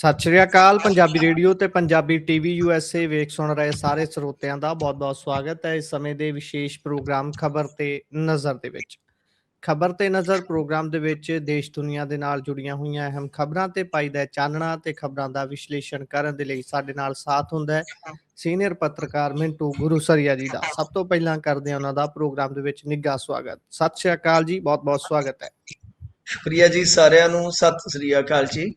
ਸਤਿ ਸ਼੍ਰੀ ਅਕਾਲ। ਪੰਜਾਬੀ ਰੇਡੀਓ ਤੇ Punjabi TV USA ਵੇਖ ਸੁਣ ਰਹੇ ਸਾਰੇ ਸਰੋਤਿਆਂ ਦਾ ਬਹੁਤ-ਬਹੁਤ ਸਵਾਗਤ ਹੈ। ਇਸ ਸਮੇਂ ਦੇ ਵਿਸ਼ੇਸ਼ ਪ੍ਰੋਗਰਾਮ ਖਬਰ ਤੇ ਨਜ਼ਰ ਦੇ ਵਿੱਚ। ਖਬਰ ਤੇ ਨਜ਼ਰ ਪ੍ਰੋਗਰਾਮ ਦੇ ਵਿੱਚ ਦੇਸ਼ ਦੁਨੀਆ ਦੇ ਨਾਲ ਜੁੜੀਆਂ ਹੋਈਆਂ ਅਹਿਮ ਖਬਰਾਂ ਤੇ ਪਾਈਦਾ ਚਾਨਣਾ ਤੇ ਖਬਰਾਂ ਦਾ ਵਿਸ਼ਲੇਸ਼ਣ ਕਰਨ ਦੇ ਲਈ ਸਾਡੇ ਨਾਲ ਸਾਥ ਹੁੰਦਾ ਹੈ ਸੀਨੀਅਰ ਪੱਤਰਕਾਰ ਮਿੰਟੂ ਗੁਰੂਸਰੀਆ ਜੀ ਦਾ। ਸਭ ਤੋਂ ਪਹਿਲਾਂ ਕਰਦੇ ਹਾਂ ਉਹਨਾਂ ਦਾ ਪ੍ਰੋਗਰਾਮ ਦੇ ਵਿੱਚ ਨਿੱਘਾ ਸਵਾਗਤ। ਸਤਿ ਸ਼੍ਰੀ ਅਕਾਲ ਜੀ, ਬਹੁਤ-ਬਹੁਤ ਸਵਾਗਤ ਹੈ। ਸ਼ੁਕਰੀਆ ਜੀ, ਸਾਰਿਆਂ ਨੂੰ ਸਤਿ ਸ੍ਰੀ ਅਕਾਲ ਜੀ।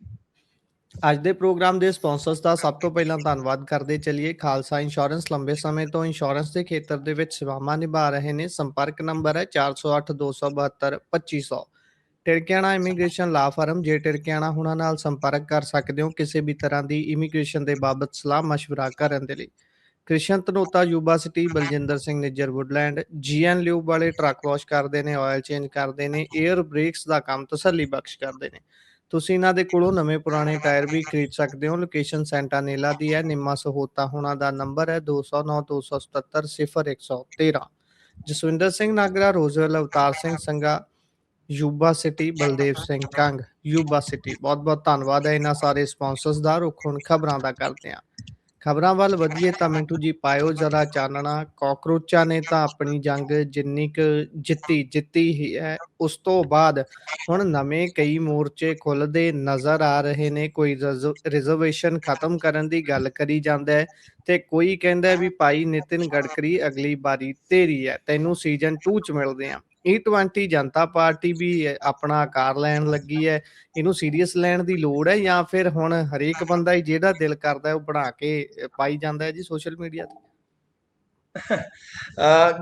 ਅੱਜ ਦੇ ਪ੍ਰੋਗਰਾਮ ਦੇ ਸਪਾਂਸਰਸ ਦਾ ਸਭ ਤੋਂ ਪਹਿਲਾਂ ਧੰਨਵਾਦ ਕਰਦੇ ਚੱਲੀਏ। ਖਾਲਸਾ ਇੰਸ਼ੋਰੈਂਸ ਲੰਬੇ ਸਮੇਂ ਤੋਂ ਇੰਸ਼ੋਰੈਂਸ ਦੇ ਖੇਤਰ ਦੇ ਵਿੱਚ ਸੇਵਾਵਾਂ ਨਿਭਾ ਰਹੇ ਨੇ। ਸੰਪਰਕ ਨੰਬਰ ਹੈ 4082722500। ਟਿੜਕਿਆਣਾ ਇਮੀਗ੍ਰੇਸ਼ਨ ਲਾ ਫਰਮ। ਜੇ ਟਿੜਕਿਆਣਾ ਹੁਣਾਂ ਨਾਲ ਸੰਪਰਕ ਕਰ ਸਕਦੇ ਹੋ ਕਿਸੇ ਵੀ ਤਰ੍ਹਾਂ ਦੀ ਇਮੀਗ੍ਰੇਸ਼ਨ ਦੇ ਬਾਬਤ ਸਲਾਹ ਮਸ਼ਵਰਾ ਕਰਨ ਦੇ ਲਈ। Krishan Dhanota Yuba City, Baljinder Singh Nijjar Woodland, GN lube ਵਾਲੇ ਟਰੱਕ ਵਾਸ਼ ਕਰਦੇ ਨੇ, ਆਇਲ ਚੇਂਜ ਕਰਦੇ ਨੇ, 에ਅਰ ਬ੍ਰੇਕਸ ਦਾ ਕੰਮ ਤਸੱਲੀ ਬਖਸ਼ ਕਰਦੇ ਨੇ। ਤੁਸੀਂ ਇਹਨਾਂ ਦੇ ਕੋਲੋਂ ਨਵੇਂ ਪੁਰਾਣੇ ਟਾਇਰ ਵੀ ਖਰੀਦ ਸਕਦੇ ਹੋ। ਲੋਕੇਸ਼ਨ ਸੈਂਟਾਨੇਲਾ ਦੀ ਹੈ। ਨਿੰਮਾ ਸਹੋਤਾ ਹੋਣਾ ਦਾ ਨੰਬਰ ਹੈ 2092770113। Jaswinder Singh Nagra, Roseville, Avtar Singh Sangha, Yuba City, Baldev Singh Kang, Yuba City. ਬਹੁਤ ਬਹੁਤ ਧੰਨਵਾਦ ਹੈ ਇਹਨਾਂ ਸਾਰੇ ਸਪਾਂਸਰਸ ਦਾ। ਰੁੱਖ ਹੁਣ ਖਬਰਾਂ ਦਾ ਕਰਦੇ ਹਾਂ। ਖਬਰਾਂ ਵੱਲ ਵਧੀਏ ਤਾਂ ਮਿੰਟੂ ਜੀ ਪਾਇਓ ਜ਼ਰਾ ਚਾਨਣਾ। ਕਾਕਰੋਚਾਂ ਨੇ ਤਾਂ ਆਪਣੀ ਜੰਗ ਜਿੰਨੀ ਕੁ ਜਿੱਤੀ ਹੀ ਹੈ, ਉਸ ਤੋਂ ਬਾਅਦ ਹੁਣ ਨਵੇਂ ਕਈ ਮੋਰਚੇ ਖੁੱਲ੍ਹਦੇ ਨਜ਼ਰ ਆ ਰਹੇ ਨੇ। ਕੋਈ ਰਿਜ਼ਰਵੇਸ਼ਨ ਖਤਮ ਕਰਨ ਦੀ ਗੱਲ ਕਰੀ ਜਾਂਦਾ ਹੈ ਤੇ ਕੋਈ ਕਹਿੰਦਾ ਵੀ ਭਾਈ ਨਿਤਿਨ ਗਡਕਰੀ ਅਗਲੀ ਵਾਰੀ ਤੇਰੀ ਹੈ, ਤੈਨੂੰ ਸੀਜ਼ਨ 2 ਚ ਮਿਲਦੇ ਆ। E20 ਜਨਤਾ ਪਾਰਟੀ ਵੀ ਆਪਣਾ ਆਕਾਰ ਲੈਣ ਲੱਗੀ ਹੈ। ਇਹਨੂੰ ਸੀਰੀਅਸ ਲੈਣ ਦੀ ਲੋੜ ਹੈ ਜਾਂ ਫਿਰ ਹੁਣ ਹਰੇਕ ਬੰਦਾ ਹੀ ਜਿਹੜਾ ਦਿਲ ਕਰਦਾ ਉਹ ਬਣਾ ਕੇ ਪਾਈ ਜਾਂਦਾ ਹੈ ਜੀ ਸੋਸ਼ਲ ਮੀਡੀਆ ਤੇ?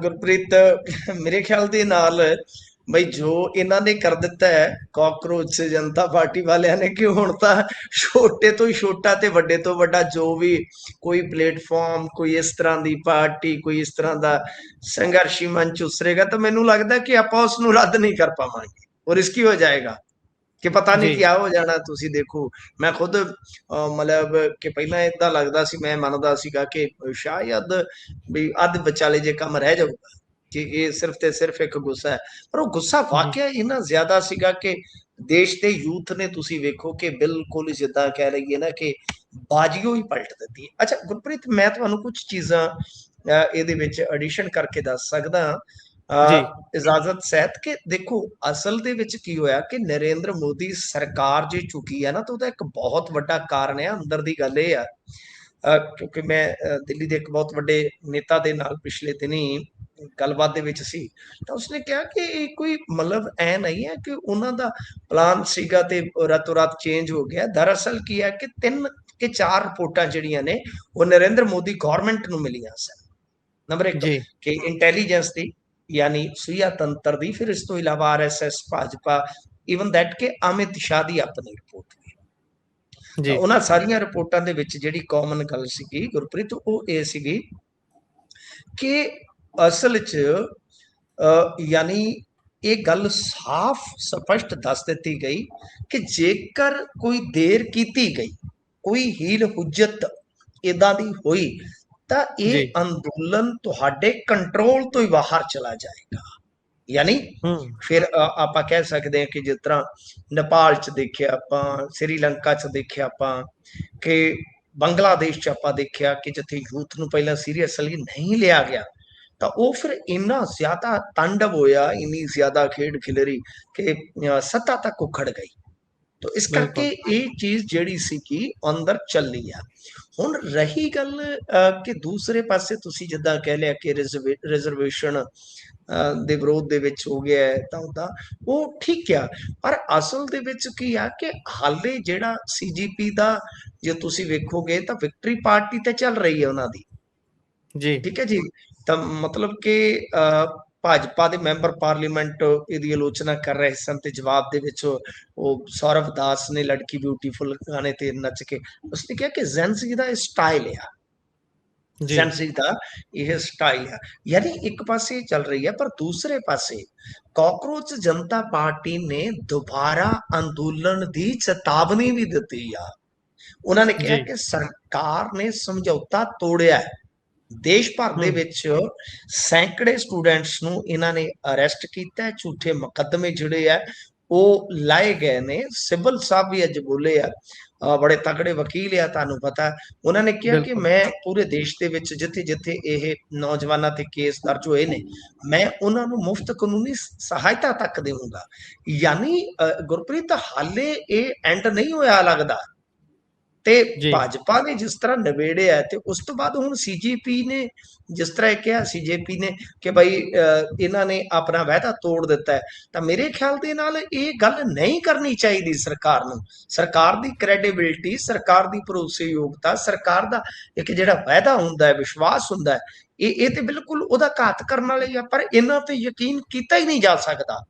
ਗੁਰਪ੍ਰੀਤ, ਮੇਰੇ ਖਿਆਲ ਦੇ ਨਾਲ ਬਈ ਜੋ ਇਹਨਾਂ ਨੇ ਕਰ ਦਿੱਤਾ ਹੈ ਕਾਕਰੋਚ ਜਨਤਾ ਪਾਰਟੀ ਵਾਲਿਆਂ ਨੇ, ਕਿ ਹੁਣ ਤਾਂ ਛੋਟੇ ਤੋਂ ਹੀ ਛੋਟਾ ਤੇ ਵੱਡੇ ਤੋਂ ਵੱਡਾ ਜੋ ਵੀ ਕੋਈ ਪਲੇਟਫਾਰਮ, ਕੋਈ ਇਸ ਤਰ੍ਹਾਂ ਦੀ ਪਾਰਟੀ, ਕੋਈ ਇਸ ਤਰ੍ਹਾਂ ਦਾ ਸੰਘਰਸ਼ੀ ਮੰਚ ਉਸਰੇਗਾ ਤਾਂ ਮੈਨੂੰ ਲੱਗਦਾ ਕਿ ਆਪਾਂ ਉਸ ਨੂੰ ਰੱਦ ਨਹੀਂ ਕਰ ਪਾਵਾਂਗੇ। ਉਹ ਰਿਸਕੀ ਹੋ ਜਾਏਗਾ ਕਿ ਪਤਾ ਨਹੀਂ ਕੀ ਹੋ ਜਾਣਾ। ਤੁਸੀਂ ਦੇਖੋ, ਮੈਂ ਖੁਦ ਮਤਲਬ ਕਿ ਪਹਿਲਾਂ ਏਦਾਂ ਲੱਗਦਾ ਸੀ, ਮੈਂ ਮੰਨਦਾ ਸੀਗਾ ਕਿ ਸ਼ਾਇਦ ਵੀ ਅੱਧ ਵਿਚਾਲੇ ਜੇ ਕੰਮ ਰਹਿ ਜਾਊਗਾ, ਕਿ ਇਹ ਸਿਰਫ ਤੇ ਸਿਰਫ ਇੱਕ ਗੁੱਸਾ ਹੈ। ਪਰ ਉਹ ਗੁੱਸਾ ਵਾਕਿਆ ਇੰਨਾ ਜ਼ਿਆਦਾ ਸੀਗਾ ਕਿ ਦੇਸ਼ ਦੇ ਯੂਥ ਨੇ, ਤੁਸੀਂ ਵੇਖੋ ਕਿ ਬਿਲਕੁਲ ਜਿੱਦਾਂ ਕਹਿ ਲਈਏ ਨਾ ਕਿ ਬਾਜੀਓ ਹੀ ਪਲਟ ਦਿੱਤੀ। ਅੱਛਾ ਗੁਰਪ੍ਰੀਤ, ਮੈਂ ਤੁਹਾਨੂੰ ਕੁਝ ਚੀਜ਼ਾਂ ਇਹਦੇ ਵਿੱਚ ਐਡੀਸ਼ਨ ਕਰਕੇ ਦੱਸ ਸਕਦਾ ਇਜਾਜ਼ਤ ਸਹਿਤ। ਕਿ ਦੇਖੋ, ਅਸਲ ਦੇ ਵਿੱਚ ਕੀ ਹੋਇਆ ਕਿ ਨਰਿੰਦਰ ਮੋਦੀ ਸਰਕਾਰ ਜੇ ਚੁੱਕੀ ਹੈ ਨਾ, ਤਾਂ ਉਹਦਾ ਇੱਕ ਬਹੁਤ ਵੱਡਾ ਕਾਰਨ ਹੈ। ਅੰਦਰ ਦੀ ਗੱਲ ਇਹ ਆ, ਕਿਉਂਕਿ ਮੈਂ ਦਿੱਲੀ ਦੇ ਇੱਕ ਬਹੁਤ ਵੱਡੇ ਨੇਤਾ ਦੇ ਨਾਲ ਪਿਛਲੇ ਦਿਨੀ ਗੱਲਬਾਤ ਦੇ ਵਿੱਚ ਸੀ, ਤਾਂ ਉਸਨੇ ਕਿਹਾ ਕਿ ਇਹ ਕੋਈ ਮਤਲਬ ਐ ਨਹੀਂ ਹੈ ਕਿ ਉਹਨਾਂ ਦਾ ਪਲਾਨ ਸੀਗਾ ਤੇ ਰਾਤੋਂ ਰਾਤ ਚੇਂਜ ਹੋ ਗਿਆ। ਦਰਅਸਲ ਕੀ ਹੈ ਕਿ 3 ਕਿ 4 ਰਿਪੋਰਟਾਂ ਜਿਹੜੀਆਂ ਨੇ ਉਹ ਨਰਿੰਦਰ ਮੋਦੀ ਗਵਰਨਮੈਂਟ ਨੂੰ ਮਿਲੀਆਂ ਸਨ। ਨੰਬਰ 1 ਕਿ ਇੰਟੈਲੀਜੈਂਸ ਦੀ, ਯਾਨੀ ਸੁਈਆ ਤੰਤਰ ਦੀ, ਫਿਰ ਇਸ ਤੋਂ ਇਲਾਵਾ RSS, ਭਾਜਪਾ, ਈਵਨ ਦੈਟ ਕਿ ਅਮਿਤ ਸ਼ਾਹ ਦੀ ਆਪਣੀ ਰਿਪੋਰਟ ਵੀ। ਤਾਂ ਉਹਨਾਂ ਸਾਰੀਆਂ ਰਿਪੋਰਟਾਂ ਦੇ ਵਿੱਚ ਜਿਹੜੀ ਕਾਮਨ ਗੱਲ ਸੀਗੀ ਗੁਰਪ੍ਰੀਤ, ਉਹ ਇਹ ਸੀਗੀ ਕਿ ਅਸਲ 'ਚ ਯਾਨੀ ਇਹ ਗੱਲ ਸਾਫ਼ ਸਪਸ਼ਟ ਦੱਸ ਦਿੱਤੀ ਗਈ ਕਿ ਜੇਕਰ ਕੋਈ ਦੇਰ ਕੀਤੀ ਗਈ, ਕੋਈ ਹੀਲ ਹੁਜਤ ਏਦਾਂ ਦੀ ਹੋਈ, ਤਾਂ ਇਹ ਅੰਦੋਲਨ ਤੁਹਾਡੇ ਕੰਟਰੋਲ ਤੋਂ ਹੀ ਬਾਹਰ ਚਲਾ ਜਾਏਗਾ। ਯਾਨੀ ਫਿਰ ਆਪਾਂ ਕਹਿ ਸਕਦੇ ਹਾਂ ਕਿ ਜਿਸ ਤਰ੍ਹਾਂ ਨੇਪਾਲ 'ਚ ਦੇਖਿਆ ਆਪਾਂ, ਸ੍ਰੀਲੰਕਾ 'ਚ ਦੇਖਿਆ ਆਪਾਂ, ਕਿ ਬੰਗਲਾਦੇਸ਼ 'ਚ ਆਪਾਂ ਦੇਖਿਆ ਕਿ ਜਿੱਥੇ ਯੂਥ ਨੂੰ ਪਹਿਲਾਂ ਸੀਰੀਅਸਲੀ ਨਹੀਂ ਲਿਆ ਗਿਆ, ਤਾਂ ਉਹ ਫਿਰ ਇੰਨਾ ਜ਼ਿਆਦਾ ਤਾਂਡਵ ਹੋਇਆ, ਇੰਨੀ ਜ਼ਿਆਦਾ ਖੇਡ ਖਿਲਰੀ ਕਿ ਸੱਤਾ ਤੱਕ ਉਖੜ ਗਈ। ਤਾਂ ਇਸ ਕਰਕੇ ਇਹ ਚੀਜ਼ ਜਿਹੜੀ ਸੀ ਕਿ ਅੰਦਰ ਚੱਲੀ ਆ। ਹੁਣ ਰਹੀ ਗੱਲ ਕਿ ਦੂਸਰੇ ਪਾਸੇ ਤੁਸੀਂ ਜਿੱਦਾਂ ਕਹਿ ਲਿਆ ਕਿ ਰਿਜ਼ਰਵੇਸ਼ਨ ਦੇ ਵਿਰੋਧ ਦੇ ਵਿੱਚ ਹੋ ਗਿਆ ਹੈ, ਤਾਂ ਉਹਦਾ ਉਹ ਠੀਕ ਆ। ਪਰ ਅਸਲ ਦੇ ਵਿੱਚ ਕੀ ਆ ਕਿ ਹਾਲੇ ਜਿਹੜਾ CGP ਦਾ ਜੇ ਤੁਸੀਂ ਵੇਖੋਗੇ ਤਾਂ ਵਿਕਟਰੀ ਪਾਰਟੀ ਤੇ ਚੱਲ ਰਹੀ ਹੈ ਉਹਨਾਂ ਦੀ, ਠੀਕ ਹੈ ਜੀ। ਤਾਂ ਮਤਲਬ ਕਿ ਭਾਜਪਾ ਦੇ ਮੈਂਬਰ ਪਾਰਲੀਮੈਂਟ ਇਹਦੀ ਆਲੋਚਨਾ ਕਰ ਰਹੇ ਸਨ ਤੇ ਜਵਾਬ ਦੇ ਵਿੱਚ ਉਹ ਸੌਰਵ ਦਾਸ ਨੇ ਲੜਕੀ ਬਿਊਟੀਫੁਲ ਗਾਣੇ ਤੇ ਨੱਚ ਕੇ ਉਸਨੇ ਕਿਹਾ ਕਿ ਜੈਨਜ਼ੀ ਦਾ ਇਹ ਸਟਾਈਲ ਆ, ਜੈਨਜ਼ੀ ਦਾ ਇਹ ਸਟਾਈਲ ਆ। ਯਾਨੀ ਇੱਕ ਪਾਸੇ ਚੱਲ ਰਹੀ ਹੈ, ਪਰ ਦੂਸਰੇ ਪਾਸੇ ਕਾਕਰੋਚ ਜਨਤਾ ਪਾਰਟੀ ਨੇ ਦੁਬਾਰਾ ਅੰਦੋਲਨ ਦੀ ਚੇਤਾਵਨੀ ਵੀ ਦਿੱਤੀ ਆ। ਉਹਨਾਂ ਨੇ ਕਿਹਾ ਕਿ ਸਰਕਾਰ ਨੇ ਸਮਝੌਤਾ ਤੋੜਿਆ ਹੈ। ਦੇਸ਼ ਭਰ ਦੇ ਵਿੱਚ ਸੈਂਕੜੇ ਸਟੂਡੈਂਟਸ ਨੂੰ ਇਹਨਾਂ ਨੇ ਅਰੈਸਟ ਕੀਤਾ, ਝੂਠੇ ਮੁਕੱਦਮੇ ਜਿਹੜੇ ਆ ਉਹ ਲਾਏ ਗਏ ਨੇ। ਸਿੱਬਲ ਸਾਹਿਬ ਵੀ ਅੱਜ ਬੋਲੇ ਆ ਬੜੇ ਤਕੜੇ ਵਕੀਲ ਆ, ਤੁਹਾਨੂੰ ਪਤਾ। ਉਹਨਾਂ ਨੇ ਕਿਹਾ ਕਿ ਬਿਲਕੁਲ ਮੈਂ ਪੂਰੇ ਦੇਸ਼ ਦੇ ਵਿੱਚ ਜਿੱਥੇ-ਜਿੱਥੇ ਇਹ ਨੌਜਵਾਨਾਂ ਤੇ ਕੇਸ ਦਰਜ ਹੋਏ ਨੇ, ਮੈਂ ਉਹਨਾਂ ਨੂੰ ਮੁਫ਼ਤ ਕਾਨੂੰਨੀ ਸਹਾਇਤਾ ਤੱਕ ਦੇਵਾਂਗਾ। ਯਾਨੀ ਗੁਰਪ੍ਰੀਤ, ਹਾਲੇ ਇਹ ਐਂਡ ਨਹੀਂ ਹੋਇਆ ਲੱਗਦਾ। ਤੇ ਜੀ। ਭਾਜਪਾ ਨੇ ਜਿਸ ਤਰ੍ਹਾਂ ਨਿਬੇੜਿਆ, ਤੇ ਉਸ ਤੋਂ ਬਾਅਦ ਹੁਣ ਸੀਜੇਪੀ ਨੇ ਜਿਸ ਤਰ੍ਹਾਂ ਇਹ ਕਿਹਾ, ਸੀਜੇਪੀ ਨੇ ਕਿ ਭਾਈ ਇਹਨਾਂ ਨੇ ਆਪਣਾ ਵਾਅਦਾ ਤੋੜ ਦਿੱਤਾ ਹੈ, ਤਾਂ ਮੇਰੇ ਖਿਆਲ ਦੇ ਨਾਲ ਇਹ ਗੱਲ ਨਹੀਂ ਕਰਨੀ ਚਾਹੀਦੀ ਸਰਕਾਰ ਨੂੰ। ਸਰਕਾਰ ਦੀ ਕ੍ਰੈਡੀਬਿਲਿਟੀ, ਸਰਕਾਰ ਦੀ ਭਰੋਸੇਯੋਗਤਾ, ਸਰਕਾਰ ਦਾ ਇੱਕ ਜਿਹੜਾ ਵਾਅਦਾ ਹੁੰਦਾ ਹੈ, ਵਿਸ਼ਵਾਸ ਹੁੰਦਾ ਹੈ, ਇਹ ਤੇ ਬਿਲਕੁਲ ਉਹਦਾ ਘਾਤ ਕਰਨ ਵਾਲੇ ਆ। ਪਰ ਇਹਨਾਂ ਤੇ ਯਕੀਨ ਕੀਤਾ ਹੀ ਨਹੀਂ ਜਾ ਸਕਦਾ।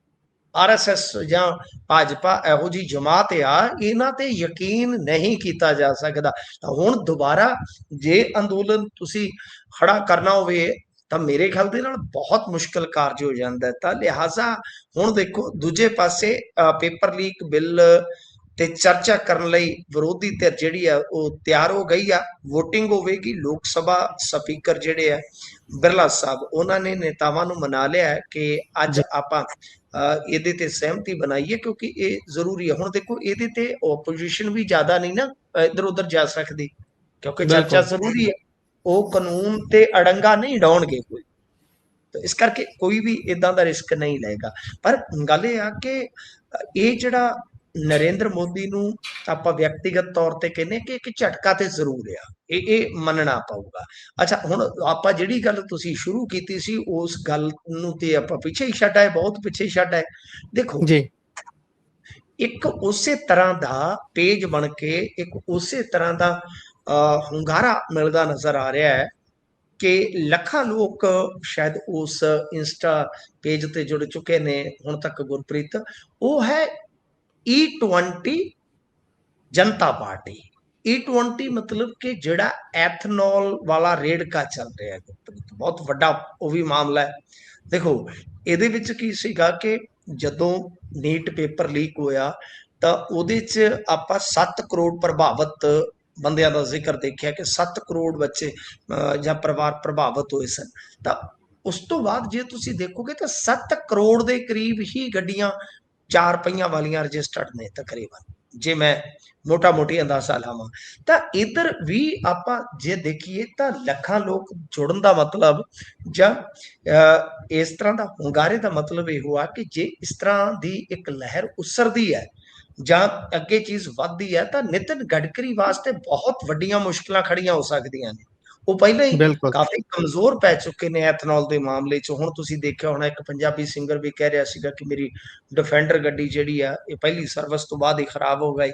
ਆਰਐਸਐਸ ਜਾਂ ਭਾਜਪਾ ਇਹੋ ਜਿਹੀ ਜਮਾਤ ਆ, ਇਹਨਾਂ ਤੇ ਯਕੀਨ ਨਹੀਂ ਕੀਤਾ ਜਾ ਸਕਦਾ। ਹੁਣ ਦੁਬਾਰਾ ਜੇ ਅੰਦੋਲਨ ਤੁਸੀਂ ਖੜਾ ਕਰਨਾ ਹੋਵੇ ਤਾਂ ਮੇਰੇ ਖਿਆਲ ਦੇ ਨਾਲ ਬਹੁਤ ਮੁਸ਼ਕਲ ਕਾਰਜ ਹੋ ਜਾਂਦਾ ਹੈ। ਤਾਂ ਲਿਹਾਜ਼ਾ ਹੁਣ ਦੇਖੋ, ਦੂਜੇ ਪਾਸੇ ਪੇਪਰ ਲੀਕ ਬਿੱਲ ਤੇ ਚਰਚਾ ਕਰਨ ਲਈ ਵਿਰੋਧੀ ਧਿਰ ਜਿਹੜੀ ਆ ਉਹ ਤਿਆਰ ਹੋ ਗਈ ਆ। ਵੋਟਿੰਗ ਹੋਵੇਗੀ। ਲੋਕ ਸਭਾ ਸਪੀਕਰ ਜਿਹੜੇ ਆ ਬਿਰਲਾ ਸਾਹਿਬ, ਉਹਨਾਂ ਨੇ ਨੇਤਾਵਾਂ ਨੂੰ ਮਨਾ ਲਿਆ ਹੈ ਕਿ ਅੱਜ ਜੀ। ਆਪਾਂ ਇਹਦੇ ਤੇ ਸਹਿਮਤੀ ਬਣਾਈਏ, ਕਿਉਂਕਿ ਇਹ ਜ਼ਰੂਰੀ ਹੈ। ਹੁਣ ਦੇਖੋ, ਇਹਦੇ ਤੇ ਓਪੋਜੀਸ਼ਨ ਵੀ ਜ਼ਿਆਦਾ ਨਹੀਂ ਨਾ ਇੱਧਰ ਉੱਧਰ ਜਾ ਸਕਦੀ, ਕਿਉਂਕਿ ਚਰਚਾ ਬਿਲਕੁਲ ਜ਼ਰੂਰੀ ਹੈ। ਉਹ ਕਾਨੂੰਨ ਤੇ ਅੜੰਗਾ ਨਹੀਂ ਡਾਉਣਗੇ ਕੋਈ, ਤਾਂ ਇਸ ਕਰਕੇ ਕੋਈ ਵੀ ਇਦਾਂ ਦਾ ਰਿਸਕ ਨਹੀਂ ਲਏਗਾ। ਪਰ ਗੱਲ ਇਹ ਆ ਕਿ ਇਹ ਜਿਹੜਾ ਨਰਿੰਦਰ ਮੋਦੀ ਨੂੰ ਆਪਾਂ ਵਿਅਕਤੀਗਤ ਤੌਰ ਤੇ ਕਹਿੰਦੇ ਕਿ ਇੱਕ ਝਟਕਾ ਤੇ ਜ਼ਰੂਰ ਆ, ਇਹ ਮੰਨਣਾ ਪਊਗਾ। ਅੱਛਾ, ਹੁਣ ਆਪਾਂ ਜਿਹੜੀ ਗੱਲ ਤੁਸੀਂ ਸ਼ੁਰੂ ਕੀਤੀ ਸੀ, ਉਸ ਗੱਲ ਨੂੰ ਤੇ ਆਪਾਂ ਪਿੱਛੇ ਹੀ ਛੱਡ ਆਏ, ਬਹੁਤ ਪਿੱਛੇ ਛੱਡ ਆਏ। ਦੇਖੋ, ਜੀ। ਇੱਕ ਉਸੇ ਤਰ੍ਹਾਂ ਦਾ ਪੇਜ ਬਣ ਕੇ, ਇੱਕ ਉਸੇ ਤਰ੍ਹਾਂ ਦਾ ਹੁੰਗਾਰਾ ਮਿਲਦਾ ਨਜ਼ਰ ਆ ਰਿਹਾ ਹੈ ਕਿ ਲੱਖਾਂ ਲੋਕ ਸ਼ਾਇਦ ਉਸ ਇੰਸਟਾ ਪੇਜ ਤੇ ਜੁੜ ਚੁੱਕੇ ਨੇ ਹੁਣ ਤੱਕ ਗੁਰਪ੍ਰੀਤ। ਉਹ ਹੈ E20 ਜਨਤਾ ਪਾਰਟੀ। E20 ਮਤਲਬ ਕਿ ਜਿਹੜਾ ਐਥਨੋਲ ਵਾਲਾ ਰੇੜਕਾ ਚੱਲ ਰਿਹਾ ਹੈ ਗੁਰਪ੍ਰੀਤ, ਬਹੁਤ ਵੱਡਾ ਉਹ ਵੀ ਮਾਮਲਾ ਹੈ। ਦੇਖੋ, ਇਹਦੇ ਵਿੱਚ ਕੀ ਸੀਗਾ ਕਿ ਜਦੋਂ ਨੀਟ ਪੇਪਰ ਲੀਕ ਹੋਇਆ ਤਾਂ ਉਹਦੇ 'ਚ ਆਪਾਂ 7 ਕਰੋੜ ਪ੍ਰਭਾਵਿਤ ਬੰਦਿਆਂ ਦਾ ਜ਼ਿਕਰ ਦੇਖਿਆ ਕਿ 7 ਕਰੋੜ ਬੱਚੇ ਜਾਂ ਪਰਿਵਾਰ ਪ੍ਰਭਾਵਿਤ ਹੋਏ ਸਨ। ਤਾਂ ਉਸ ਤੋਂ ਬਾਅਦ ਜੇ ਤੁਸੀਂ ਦੇਖੋਗੇ ਤਾਂ 7 ਕਰੋੜ ਦੇ ਕਰੀਬ ਹੀ ਗੱਡੀਆਂ 4 ਪਹੀਆਂ ਵਾਲੀਆਂ ਰਜਿਸਟਰਡ ਨੇ ਤਕਰੀਬਨ, ਜੇ ਮੈਂ ਮੋਟਾ ਮੋਟੀ ਅੰਦਾਜ਼ਾ ਲਾਵਾਂ। ਤਾਂ ਇੱਧਰ ਵੀ ਆਪਾਂ ਜੇ ਦੇਖੀਏ ਤਾਂ ਲੱਖਾਂ ਲੋਕ ਜੁੜਨ ਦਾ ਮਤਲਬ, ਜਾਂ ਇਸ ਤਰ੍ਹਾਂ ਦਾ ਹੁੰਗਾਰੇ ਦਾ ਮਤਲਬ ਇਹੋ ਆ ਕਿ ਜੇ ਇਸ ਤਰ੍ਹਾਂ ਦੀ ਇੱਕ ਲਹਿਰ ਉਸਰਦੀ ਹੈ ਜਾਂ ਅੱਗੇ ਚੀਜ਼ ਵੱਧਦੀ ਹੈ ਤਾਂ ਨਿਤਿਨ ਗਡਕਰੀ ਵਾਸਤੇ ਬਹੁਤ ਵੱਡੀਆਂ ਮੁਸ਼ਕਲਾਂ ਖੜੀਆਂ ਹੋ ਸਕਦੀਆਂ ਨੇ। ਉਹ ਪਹਿਲਾਂ ਹੀ ਬਿਲਕੁਲ ਕਾਫੀ ਕਮਜ਼ੋਰ ਪੈ ਚੁੱਕੇ ਨੇ ਐਥਨੋਲ ਦੇ ਮਾਮਲੇ 'ਚ। ਹੁਣ ਤੁਸੀਂ ਦੇਖਿਆ ਹੋਣਾ, ਇੱਕ ਪੰਜਾਬੀ ਸਿੰਗਰ ਵੀ ਕਹਿ ਰਿਹਾ ਸੀਗਾ ਕਿ ਮੇਰੀ ਡਿਫੈਂਡਰ ਗੱਡੀ ਜਿਹੜੀ ਆ ਇਹ ਪਹਿਲੀ ਸਰਵਿਸ ਤੋਂ ਬਾਅਦ ਹੀ ਖਰਾਬ ਹੋ ਗਈ।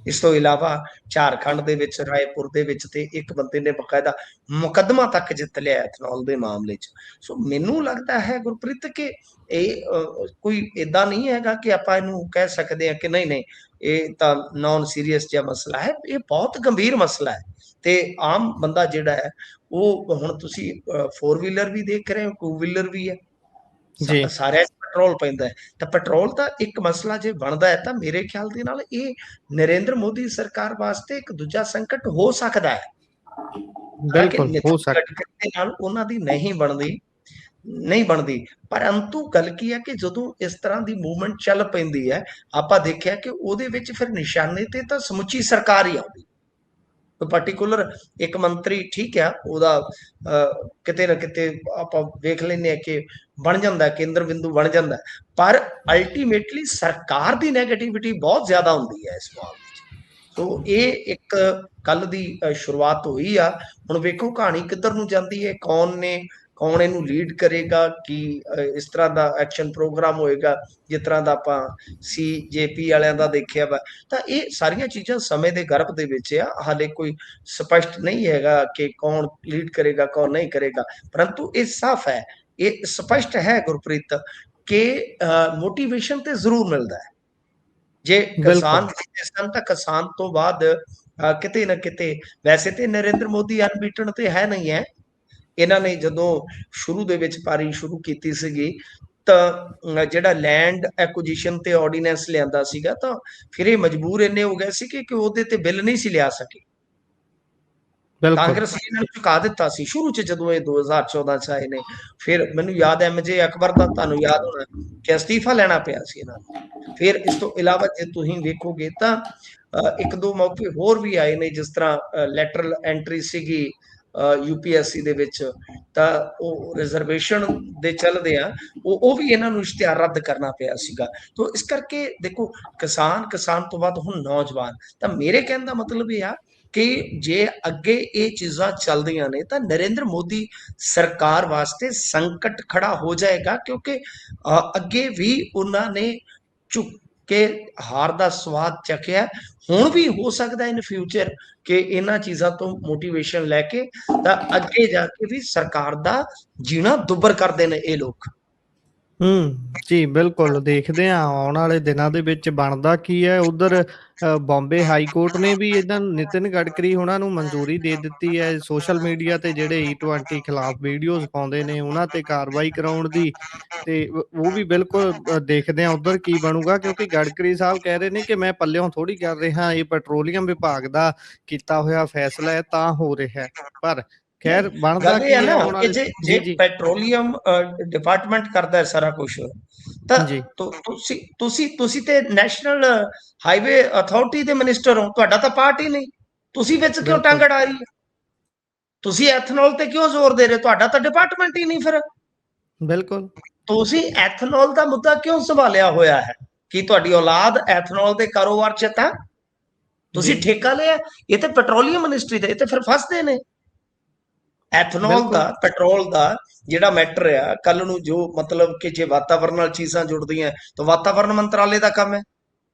ਇਸ ਤੋਂ ਇਲਾਵਾ ਝਾਰਖੰਡ ਦੇ ਵਿੱਚ, ਰਾਏਪੁਰ ਦੇ ਵਿੱਚ ਤੇ ਇੱਕ ਬੰਦੇ ਨੇ ਬਕਾਇਦਾ ਮੁਕੱਦਮਾ ਤੱਕ ਜਿੱਤ ਲਿਆ ਐਥਨੋਲ ਦੇ ਮਾਮਲੇ 'ਚ। ਸੋ ਮੈਨੂੰ ਲੱਗਦਾ ਹੈ ਗੁਰਪ੍ਰੀਤ ਕਿ ਇਹ ਕੋਈ ਏਦਾਂ ਨਹੀਂ ਹੈਗਾ ਕਿ ਆਪਾਂ ਇਹਨੂੰ ਕਹਿ ਸਕਦੇ ਹਾਂ ਕਿ ਨਹੀਂ ਨਹੀਂ ਇਹ ਤਾਂ ਨੌਨ ਸੀਰੀਅਸ ਜਿਹਾ ਮਸਲਾ ਹੈ। ਇਹ ਬਹੁਤ ਗੰਭੀਰ ਮਸਲਾ ਹੈ ਤੇ ਆਮ ਬੰਦਾ ਜਿਹੜਾ ਹੈ ਉਹ, ਹੁਣ ਤੁਸੀਂ 4 ਵੀਲਰ ਵੀ ਦੇਖ ਰਹੇ ਹੋ, 2 ਵੀਲਰ ਵੀ ਹੈ, ਜੀ। ਸਾਰਿਆਂ 'ਚ ਪੈਟਰੋਲ ਪੈਂਦਾ ਹੈ। ਤਾਂ ਪੈਟਰੋਲ ਦਾ ਇੱਕ ਮਸਲਾ ਜੇ ਬਣਦਾ ਹੈ ਤਾਂ ਮੇਰੇ ਖਿਆਲ ਦੇ ਨਾਲ ਇਹ ਨਰਿੰਦਰ ਮੋਦੀ ਸਰਕਾਰ ਵਾਸਤੇ ਇੱਕ ਦੂਜਾ ਸੰਕਟ ਹੋ ਸਕਦਾ ਹੈ। ਹਾਲਾਂਕਿ ਬਿਲਕੁਲ ਹੋ ਨਿਤਿਨ ਸਕਦਾ। ਗਡਕਰੀ ਦੇ ਨਾਲ ਉਹਨਾਂ ਦੀ ਨਹੀਂ ਬਣਦੀ। ਪਰੰਤੂ ਗੱਲ ਕੀ ਹੈ ਕਿ ਜਦੋਂ ਇਸ ਤਰ੍ਹਾਂ ਦੀ ਮੂਵਮੈਂਟ ਚੱਲ ਪੈਂਦੀ ਹੈ, ਆਪਾਂ ਦੇਖਿਆ ਕਿ ਉਹਦੇ ਵਿੱਚ ਫਿਰ ਨਿਸ਼ਾਨੇ ਤੇ ਤਾਂ ਸਮੁੱਚੀ ਸਰਕਾਰ ਹੀ ਆਉਂਦੀ। ਕੋਈ ਪਾਰਟਿਕੂਲਰ ਇੱਕ ਮੰਤਰੀ ਠੀਕ ਆ, ਉਹਦਾ ਕਿਤੇ ਨਾ ਕਿਤੇ ਆਪਾਂ ਵੇਖ ਲੈਂਦੇ ਹਾਂ ਕਿ ਬਣ ਜਾਂਦਾ, ਕੇਂਦਰ ਬਿੰਦੂ ਬਣ ਜਾਂਦਾ, ਪਰ ਅਲਟੀਮੇਟਲੀ ਸਰਕਾਰ ਦੀ ਨੈਗੇਟਿਵਿਟੀ ਬਹੁਤ ਜ਼ਿਆਦਾ ਹੁੰਦੀ ਹੈ ਇਸ ਮਾਮਲੇ 'ਚ। ਸੋ ਇਹ ਇੱਕ ਕੱਲ ਦੀ ਸ਼ੁਰੂਆਤ ਹੋਈ ਆ। ਹੁਣ ਵੇਖੋ ਕਹਾਣੀ ਕਿੱਧਰ ਨੂੰ ਜਾਂਦੀ ਹੈ, ਕੌਣ ਇਹਨੂੰ ਲੀਡ ਕਰੇਗਾ, ਕੀ ਇਸ ਤਰ੍ਹਾਂ ਦਾ ਐਕਸ਼ਨ ਪ੍ਰੋਗਰਾਮ ਹੋਏਗਾ ਜਿਸ ਤਰ੍ਹਾਂ ਦਾ ਆਪਾਂ ਸੀਜੇਪੀ ਵਾਲਿਆਂ ਦਾ ਦੇਖਿਆ ਵਾ। ਤਾਂ ਇਹ ਸਾਰੀਆਂ ਚੀਜ਼ਾਂ ਸਮੇਂ ਦੇ ਗਰਭ ਦੇ ਵਿੱਚ ਆ, ਹਾਲੇ ਕੋਈ ਸਪਸ਼ਟ ਨਹੀਂ ਹੈਗਾ ਕਿ ਕੌਣ ਲੀਡ ਕਰੇਗਾ ਕੌਣ ਨਹੀਂ ਕਰੇਗਾ। ਪਰੰਤੂ ਇਹ ਸਾਫ਼ ਹੈ, ਇਹ ਸਪਸ਼ਟ ਹੈ ਗੁਰਪ੍ਰੀਤ ਕਿ ਮੋਟੀਵੇਸ਼ਨ ਤੇ ਜ਼ਰੂਰ ਮਿਲਦਾ ਹੈ। ਜੇ ਕਿਸਾਨ ਬਿਲਕੁਲ ਜਿੱਤੇ ਸਨ ਤਾਂ ਕਿਸਾਨ ਤੋਂ ਬਾਅਦ ਕਿਤੇ ਨਾ ਕਿਤੇ, ਵੈਸੇ ਤੇ ਨਰਿੰਦਰ ਮੋਦੀ ਅਨਬੀਟਨ ਤੇ ਹੈ ਨਹੀਂ ਹੈ। ਇਹਨਾਂ ਨੇ ਜਦੋਂ ਸ਼ੁਰੂ ਦੇ ਵਿੱਚ ਪਾਰੀ ਸ਼ੁਰੂ ਕੀਤੀ ਸੀਗੀ ਤਾਂ ਜਿਹੜਾ ਲੈਂਡ ਐਕੁਜੀਸ਼ਨ ਤੇ ਆਰਡੀਨੈਂਸ ਲਿਆਂਦਾ ਸੀਗਾ, ਤਾਂ ਫਿਰ ਇਹ ਮਜਬੂਰ ਇੰਨੇ ਹੋ ਗਏ ਸੀ ਕਿ ਉਹਦੇ ਤੇ ਬਿੱਲ ਨਹੀਂ ਸੀ ਲਿਆ ਸਕੇ। ਬਿਲਕੁਲ ਕਾਂਗਰਸ ਨੇ ਇਹਨਾਂ ਨੂੰ ਚੁਕਾ ਦਿੱਤਾ ਸੀ ਸ਼ੁਰੂ 'ਚ ਜਦੋਂ ਇਹ 2014 ਚ ਆਏ ਨੇ। ਫਿਰ ਮੈਨੂੰ ਯਾਦ ਹੈ MJ ਅਕਬਰ ਦਾ, ਤੁਹਾਨੂੰ ਯਾਦ ਹੋਣਾ ਕਿ ਅਸਤੀਫਾ ਲੈਣਾ ਪਿਆ ਸੀ ਇਹਨਾਂ ਨੂੰ। ਫਿਰ ਇਸ ਤੋਂ ਇਲਾਵਾ ਜੇ ਤੁਸੀਂ ਵੇਖੋਗੇ ਤਾਂ ਇੱਕ ਦੋ ਮੌਕੇ ਹੋਰ ਵੀ ਆਏ ਨੇ, ਜਿਸ ਤਰ੍ਹਾਂ ਲੈਟਰਲ ਐਂਟਰੀ ਸੀਗੀ UPSC ਦੇ ਵਿੱਚ, ਤਾਂ ਉਹ ਰਿਜ਼ਰਵੇਸ਼ਨ ਦੇ ਚੱਲਦੇ ਆ ਉਹ ਵੀ ਇਹਨਾਂ ਨੂੰ ਇਸ਼ਤਿਹਾਰ ਰੱਦ ਕਰਨਾ ਪਿਆ ਸੀਗਾ। ਤੋ ਇਸ ਕਰਕੇ ਦੇਖੋ, ਕਿਸਾਨ ਤੋਂ ਬਾਅਦ ਹੁਣ ਨੌਜਵਾਨ, ਤਾਂ ਮੇਰੇ ਕਹਿਣ ਦਾ ਮਤਲਬ ਇਹ ਆ ਕਿ ਜੇ ਅੱਗੇ ਇਹ ਚੀਜ਼ਾਂ ਚੱਲਦੀਆਂ ਨੇ ਤਾਂ ਨਰਿੰਦਰ ਮੋਦੀ ਸਰਕਾਰ ਵਾਸਤੇ ਸੰਕਟ ਖੜਾ ਹੋ ਜਾਏਗਾ, ਕਿਉਂਕਿ ਅੱਗੇ ਵੀ ਉਹਨਾਂ ਨੇ ਝੁਕ ਕੇ ਹਾਰ ਦਾ ਸਵਾਦ ਚੱਕਿਆ। ਹੁਣ ਵੀ ਹੋ ਸਕਦਾ ਇਨ ਫਿਊਚਰ ਕਿ ਇਹਨਾਂ ਚੀਜ਼ਾਂ ਤੋਂ ਮੋਟੀਵੇਸ਼ਨ ਲੈ ਕੇ ਤਾਂ ਅੱਗੇ ਜਾ ਕੇ ਵੀ ਸਰਕਾਰ ਦਾ ਜੀਣਾ ਦੁੱਬਰ ਕਰਦੇ ਨੇ ਇਹ ਲੋਕ। ਜੀ ਬਿਲਕੁਲ, ਦੇਖਦੇ ਹਾਂ ਆਉਣ ਵਾਲੇ ਦਿਨਾਂ ਦੇ ਵਿੱਚ ਬਣਦਾ ਕੀ ਹੈ। ਉਧਰ ਬੰਬੇ ਹਾਈ ਕੋਰਟ ਨੇ ਵੀ ਇਹਨਾਂ ਨਿਤਿਨ ਗਡਕਰੀ ਉਹਨਾਂ ਨੂੰ ਮਨਜ਼ੂਰੀ ਦੇ ਦਿੱਤੀ ਹੈ ਸੋਸ਼ਲ ਮੀਡੀਆ ਤੇ ਜਿਹੜੇ E20 ਖਿਲਾਫ ਵੀਡੀਓਜ਼ ਪਾਉਂਦੇ ਨੇ ਉਹਨਾਂ ਤੇ ਕਾਰਵਾਈ ਕਰਾਉਣ ਦੀ। ਤੇ ਉਹ ਵੀ ਬਿਲਕੁਲ ਦੇਖਦੇ ਹਾਂ ਉਧਰ ਕੀ ਬਣੂਗਾ, ਕਿਉਂਕਿ ਗਡਕਰੀ ਸਾਹਿਬ ਕਹਿ ਰਹੇ ਨੇ ਕਿ ਮੈਂ ਪੱਲਿਓਂ ਥੋੜੀ ਕਰ ਰਿਹਾ, ਇਹ ਪੈਟਰੋਲੀਅਮ ਵਿਭਾਗ ਦਾ ਕੀਤਾ ਹੋਇਆ ਫੈਸਲਾ ਹੈ ਤਾਂ ਹੋ ਰਿਹਾ ਹੈ। ਪਰ ਖੈਰ ਬਣਦਾ ਗੱਲ ਇਹ ਹੈ ਕੀ ਹੈ ਨਾ ਆਉਣ ਕਿ ਵਾਲੇ। ਜੇ ਜੀ ਜੀ ਪੈਟਰੋਲੀਅਮ ਡਿਪਾਰਟਮੈਂਟ ਕਰਦਾ ਹੈ ਸਾਰਾ ਕੁਝ, ਤਾਂ ਜੀ ਤੁਸੀਂ ਤੇ ਨੈਸ਼ਨਲ ਹਾਈਵੇ ਅਥਾਰਟੀ ਦੇ ਮਿਨਿਸਟਰ ਹੋ, ਤੁਹਾਡਾ ਤਾਂ ਪਾਰਟ ਹੀ ਨਹੀਂ, ਤੁਸੀਂ ਵਿੱਚ ਕਿਉਂ ਟੰਗ ਬਿਲਕੁਲ ਅੜਾ ਰਹੀ ਹੈ? ਤੁਸੀਂ ਐਥਨੋਲ ਤੇ ਕਿਉਂ ਜ਼ੋਰ ਦੇ ਰਹੇ? ਤੁਹਾਡਾ ਤਾਂ ਡਿਪਾਰਟਮੈਂਟ ਹੀ ਨਹੀਂ ਫਿਰ। ਬਿਲਕੁਲ ਤੁਸੀਂ ਐਥਨੋਲ ਦਾ ਮੁੱਦਾ ਕਿਉਂ ਸੰਭਾਲਿਆ ਹੋਇਆ ਹੈ? ਕਿ ਤੁਹਾਡੀ ਔਲਾਦ ਐਥਨੋਲ ਦੇ ਕਾਰੋਬਾਰ ਚ ਤਾਂ ਤੁਸੀਂ ਜੀ ਠੇਕਾ ਲਿਆ? ਇਹ ਤੇ ਪੈਟਰੋਲੀਅਮ ਮਿਨਿਸਟਰੀ ਦੇ, ਇਹ ਤੇ ਫਿਰ ਫਸਦੇ ਨੇ। ਐਥਨੋਲ ਦਾ, ਬਿਲਕੁਲ ਪੈਟਰੋਲ ਦਾ ਜਿਹੜਾ ਮੈਟਰ ਆ, ਕੱਲ ਨੂੰ ਜੋ ਮਤਲਬ ਕਿ ਜੇ ਵਾਤਾਵਰਣ ਨਾਲ ਚੀਜ਼ਾਂ ਜੁੜਦੀਆਂ ਤਾਂ ਵਾਤਾਵਰਣ ਮੰਤਰਾਲੇ ਦਾ ਕੰਮ ਹੈ।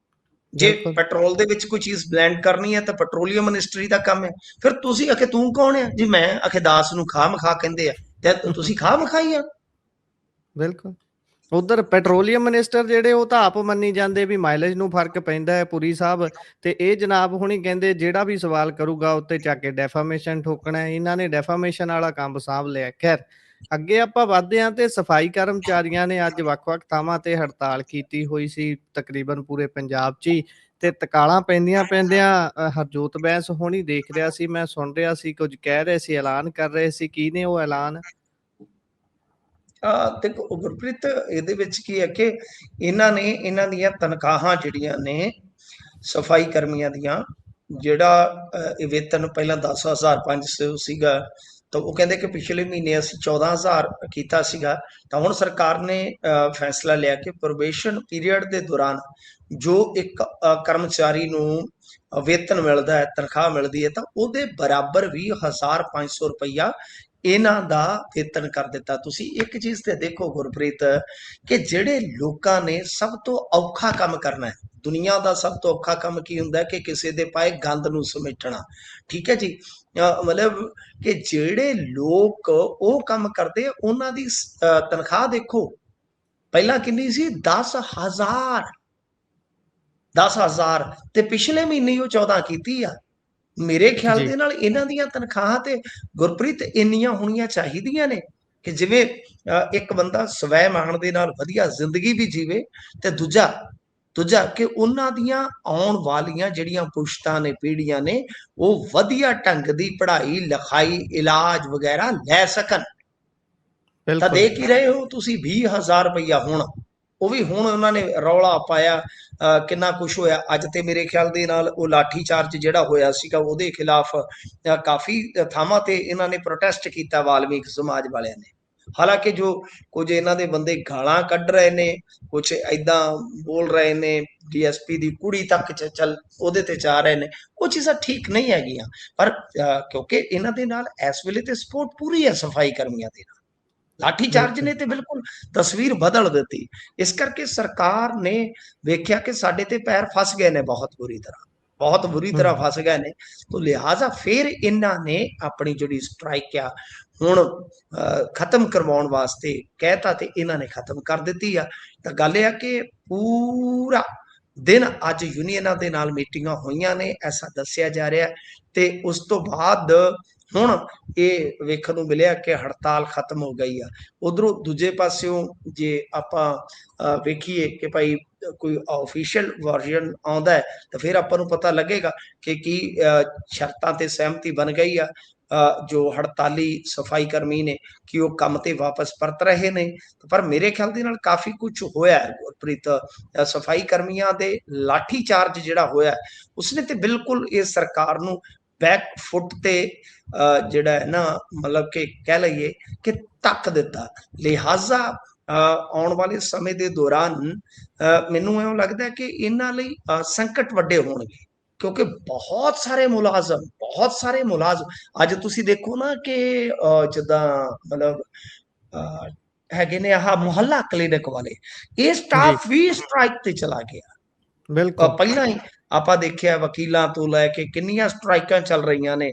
ਜੇ ਬਿਲਕੁਲ ਪੈਟਰੋਲ ਦੇ ਵਿੱਚ ਕੋਈ ਚੀਜ਼ ਬਲੈਂਡ ਕਰਨੀ ਹੈ ਤਾਂ ਪੈਟਰੋਲੀਅਮ ਮਿਨਿਸਟਰੀ ਦਾ ਕੰਮ ਹੈ। ਫਿਰ ਤੁਸੀਂ ਆਖੇ ਤੂੰ ਕੌਣ ਹੈ ਜੀ? ਮੈਂ ਆਖੇ ਦਾਸ ਨੂੰ ਖਾਹ ਮਖਾ ਕਹਿੰਦੇ ਆ, ਤੇ ਤੁਸੀਂ ਖਾਹ ਮਖਾਈ ਆ। ਬਿਲਕੁਲ ਉਧਰ ਪੈਟਰੋਲੀਅਮ ਮਿਨਿਸਟਰ ਜਿਹੜੇ ਉਹ ਤਾਂ ਆਪ ਮੰਨੀ ਜਾਂਦੇ ਵੀ ਮਾਈਲੇਜ ਨੂੰ ਫਰਕ ਪੈਂਦਾ ਹੈ ਪੁਰੀ ਸਾਹਿਬ। ਤੇ ਇਹ ਜਨਾਬ ਹੁਣੀ ਕਹਿੰਦੇ ਜਿਹੜਾ ਵੀ ਸਵਾਲ ਕਰੂਗਾ ਉੱਤੇ ਚੱਕ ਕੇ ਡੈਫਾਮੇਸ਼ਨ ਠੋਕਣਾ ਹੈ। ਇਹਨਾਂ ਨੇ ਡੈਫਾਮੇਸ਼ਨ ਵਾਲਾ ਕੰਮ ਸਾਂਭ ਲਿਆ। ਖੈਰ ਅੱਗੇ ਆਪਾਂ ਵੱਧਦੇ ਹਾਂ ਤੇ ਸਫਾਈ ਕਰਮਚਾਰੀਆਂ ਨੇ ਅੱਜ ਵੱਖ-ਵੱਖ ਥਾਵਾਂ ਤੇ ਹੜਤਾਲ ਕੀਤੀ ਹੋਈ ਸੀ, ਤਕਰੀਬਨ ਪੂਰੇ ਪੰਜਾਬ 'ਚ ਹੀ। ਤੇ ਤਕਾਲਾਂ ਪੈਂਦੀਆਂ ਪੈਂਦਿਆਂ ਹਰਜੋਤ ਬੈਂਸ ਹੋਣੀ ਦੇਖ ਰਿਹਾ ਸੀ, ਮੈਂ ਸੁਣ ਰਿਹਾ ਸੀ, ਕੁਝ ਕਹਿ ਰਹੇ ਸੀ, ਐਲਾਨ ਕਰ ਰਹੇ ਸੀ। ਕੀ ਨੇ ਉਹ ਐਲਾਨ? ਦੇਖੋ ਗੁਰਪ੍ਰੀਤ, ਇਹਦੇ ਵਿੱਚ ਕੀ ਹੈ ਕਿ ਇਹਨਾਂ ਦੀਆਂ ਤਨਖਾਹਾਂ ਜਿਹੜੀਆਂ ਨੇ ਸਫਾਈ ਕਰਮੀਆਂ ਦੀਆਂ, ਜਿਹੜਾ ਇਹ ਵੇਤਨ ਪਹਿਲਾਂ 10,500 ਸੀਗਾ, ਤਾਂ ਉਹ ਕਹਿੰਦੇ ਕਿ ਪਿਛਲੇ ਮਹੀਨੇ ਅਸੀਂ 14,000 ਕੀਤਾ ਸੀਗਾ। ਤਾਂ ਹੁਣ ਸਰਕਾਰ ਨੇ ਫੈਸਲਾ ਲਿਆ ਕਿ ਪ੍ਰੋਬੇਸ਼ਨ ਪੀਰੀਅਡ ਦੇ ਦੌਰਾਨ ਜੋ ਇੱਕ ਕਰਮਚਾਰੀ ਨੂੰ ਵੇਤਨ ਮਿਲਦਾ ਹੈ, ਤਨਖਾਹ ਮਿਲਦੀ ਹੈ, ਤਾਂ ਉਹਦੇ ਬਰਾਬਰ 20,500 ਰੁਪਈਆ ਇਹਨਾਂ ਦਾ ਵੇਤਨ ਕਰ ਦਿੱਤਾ। ਤੁਸੀਂ ਇੱਕ ਚੀਜ਼ ਤੇ ਦੇਖੋ ਗੁਰਪ੍ਰੀਤ, ਕਿ ਜਿਹੜੇ ਲੋਕਾਂ ਨੇ ਸਭ ਤੋਂ ਔਖਾ ਕੰਮ ਕਰਨਾ ਹੈ, ਦੁਨੀਆ ਦਾ ਸਭ ਤੋਂ ਔਖਾ ਕੰਮ ਕੀ ਹੁੰਦਾ ਹੈ? ਕਿ ਕਿਸੇ ਦੇ ਪਾਏ ਗੰਦ ਨੂੰ ਸਮੇਟਣਾ। ਠੀਕ ਹੈ ਜੀ। ਮਤਲਬ ਕਿ ਜਿਹੜੇ ਲੋਕ ਉਹ ਕੰਮ ਕਰਦੇ, ਉਹਨਾਂ ਦੀ ਤਨਖਾਹ ਦੇਖੋ ਪਹਿਲਾਂ ਕਿੰਨੀ ਸੀ? 10,000। 10,000 ਤੇ ਪਿਛਲੇ ਮਹੀਨੇ ਉਹ 14 ਕੀਤੀ ਆ। ਮੇਰੇ ਖਿਆਲ ਜੀ ਦੇ ਨਾਲ ਇਹਨਾਂ ਦੀਆਂ ਤਨਖਾਹਾਂ ਤੇ ਗੁਰਪ੍ਰੀਤ ਇੰਨੀਆਂ ਹੋਣੀਆਂ ਚਾਹੀਦੀਆਂ ਨੇ ਕਿ ਜਿਵੇਂ ਇੱਕ ਬੰਦਾ ਸਵੈ ਮਾਣ ਦੇ ਨਾਲ ਵਧੀਆ ਜ਼ਿੰਦਗੀ ਵੀ ਜੀਵੇ, ਤੇ ਦੂਜਾ ਕਿ ਉਹਨਾਂ ਦੀਆਂ ਆਉਣ ਵਾਲੀਆਂ ਜਿਹੜੀਆਂ ਪੁਸ਼ਤਾਂ ਨੇ, ਪੀੜ੍ਹੀਆਂ ਨੇ, ਉਹ ਵਧੀਆ ਢੰਗ ਦੀ ਪੜ੍ਹਾਈ ਲਿਖਾਈ, ਇਲਾਜ ਵਗੈਰਾ ਲੈ ਸਕਣ। ਤਾਂ ਬਿਲਕੁਲ ਦੇਖ ਹੀ ਰਹੇ ਹੋ ਤੁਸੀਂ 20,000 ਰੁਪਈਆ। ਹੁਣ ਉਹ ਵੀ ਹੁਣ ਉਹਨਾਂ ਨੇ ਰੌਲਾ ਪਾਇਆ, ਕਿੰਨਾ ਕੁਛ ਹੋਇਆ। ਅੱਜ ਤੇ ਮੇਰੇ ਖਿਆਲ ਦੇ ਨਾਲ ਉਹ ਲਾਠੀ ਚਾਰਜ ਜਿਹੜਾ ਹੋਇਆ ਸੀਗਾ ਉਹਦੇ ਖਿਲਾਫ ਕਾਫੀ ਥਾਵਾਂ ਤੇ ਇਹਨਾਂ ਨੇ ਪ੍ਰੋਟੈਸਟ ਕੀਤਾ, ਵਾਲਮੀਕ ਸਮਾਜ ਵਾਲਿਆਂ ਨੇ। ਹਾਲਾਂਕਿ ਜੋ ਕੁਝ ਇਹਨਾਂ ਦੇ ਬੰਦੇ ਗਾਲਾਂ ਕੱਢ ਰਹੇ ਨੇ, ਕੁਛ ਏਦਾਂ ਬੋਲ ਰਹੇ ਨੇ, DSP ਦੀ ਕੁੜੀ ਤੱਕ ਚੱਲ ਉਹਦੇ ਤੇ ਜਾ ਰਹੇ ਨੇ, ਉਹ ਚੀਜ਼ਾਂ ਠੀਕ ਨਹੀਂ ਹੈਗੀਆਂ। ਪਰ ਕਿਉਂਕਿ ਇਹਨਾਂ ਦੇ ਨਾਲ ਇਸ ਵੇਲੇ ਤੇ ਸਪੋਰਟ ਪੂਰੀ ਹੈ ਸਫਾਈ ਕਰਮੀਆਂ ਦੇ ਨਾਲ, ਲਾਠੀ ਚਾਰਜ ਬਿਲਕੁਲ ਨੇ ਤੇ ਬਿਲਕੁਲ ਤਸਵੀਰ ਬਦਲ ਦਿੱਤੀ। ਇਸ ਕਰਕੇ ਸਰਕਾਰ ਨੇ ਵੇਖਿਆ ਕਿ ਸਾਡੇ ਤੇ ਪੈਰ ਫਸ ਗਏ ਨੇ, ਬਹੁਤ ਬੁਰੀ ਤਰ੍ਹਾਂ ਫਸ ਗਏ ਨੇ। ਤੋ ਲਿਹਾਜ਼ਾ ਫਿਰ ਇਹਨਾਂ ਨੇ ਆਪਣੀ ਜਿਹੜੀ ਸਟ੍ਰਾਈਕ ਆ ਹੁਣ ਖਤਮ ਕਰਵਾਉਣ ਵਾਸਤੇ ਕਹਿਤਾ, ਤੇ ਇਹਨਾਂ ਨੇ ਖਤਮ ਕਰ ਦਿੱਤੀ ਆ। ਤਾਂ ਗੱਲ ਇਹ ਆ ਕਿ ਪੂਰਾ ਦਿਨ ਅੱਜ ਯੂਨੀਅਨਾਂ ਦੇ ਨਾਲ ਮੀਟਿੰਗਾਂ ਹੋਈਆਂ ਨੇ, ਐਸਾ ਦੱਸਿਆ ਜਾ ਰਿਹਾ। ਤੇ ਉਸ ਤੋਂ ਬਾਅਦ ਹੁਣ ਇਹ ਵੇਖਣ ਨੂੰ ਮਿਲਿਆ ਕਿ ਹੜਤਾਲ ਖਤਮ ਹੋ ਗਈ ਆ। ਉਧਰੋਂ ਦੂਜੇ ਪਾਸਿਓਂ ਜੇ ਆਪਾਂ ਵੇਖੀਏ ਕਿ ਭਾਈ ਕੋਈ ਆਫੀਸ਼ੀਅਲ ਵਰਜ਼ਨ ਆਉਂਦਾ ਹੈ, ਤਾਂ ਫਿਰ ਆਪਾਂ ਨੂੰ ਪਤਾ ਲੱਗੇਗਾ ਕਿ ਕੀ ਸ਼ਰਤਾਂ ਤੇ ਸਹਿਮਤੀ ਬਣ ਗਈ ਆ ਜੋ ਹੜਤਾਲੀ ਸਫਾਈ ਕਰਮੀ ਨੇ ਕਿ ਉਹ ਕੰਮ ਤੇ ਵਾਪਸ ਪਰਤ ਰਹੇ ਨੇ। ਪਰ ਮੇਰੇ ਖਿਆਲ ਦੇ ਨਾਲ ਕਾਫੀ ਕੁਝ ਹੋਇਆ ਗੁਰਪ੍ਰੀਤ। ਸਫਾਈ ਕਰਮੀਆਂ ਦੇ ਲਾਠੀ ਚਾਰਜ ਜਿਹੜਾ ਹੋਇਆ ਉਸਨੇ ਤੇ ਬਿਲਕੁਲ ਇਹ ਸਰਕਾਰ ਨੂੰ ਬੈਕ ਫੁੱਟ ਤੇ ਜਿਹੜਾ ਹੈ ਨਾ ਮਤਲਬ ਕਿ ਕਹਿ ਲਈਏ ਕਿ ਧੱਕ ਦਿੱਤਾ। ਲਿਹਾਜ਼ਾ ਆਉਣ ਵਾਲੇ ਸਮੇਂ ਦੇ ਦੌਰਾਨ ਮੈਨੂੰ ਇਉਂ ਲੱਗਦਾ ਕਿ ਇਹਨਾਂ ਲਈ ਸੰਕਟ ਵੱਡੇ ਹੋਣਗੇ, ਕਿਉਂਕਿ ਬਹੁਤ ਸਾਰੇ ਮੁਲਾਜ਼ਮ ਅੱਜ ਤੁਸੀਂ ਦੇਖੋ ਨਾ ਕਿ ਜਿੱਦਾਂ ਮਤਲਬ ਹੈਗੇ ਨੇ ਆਹ ਮੁਹੱਲਾ ਕਲੀਨਿਕ ਵਾਲੇ, ਇਹ ਜੀ ਸਟਾਫ ਵੀ ਸਟ੍ਰਾਈਕ ਤੇ ਚਲਾ ਗਿਆ। ਬਿਲਕੁਲ ਪਹਿਲਾਂ ਹੀ ਆਪਾਂ ਦੇਖਿਆ ਵਕੀਲਾਂ ਤੋਂ ਲੈ ਕੇ ਕਿੰਨੀਆਂ ਸਟ੍ਰਾਈਕਾਂ ਚੱਲ ਰਹੀਆਂ ਨੇ।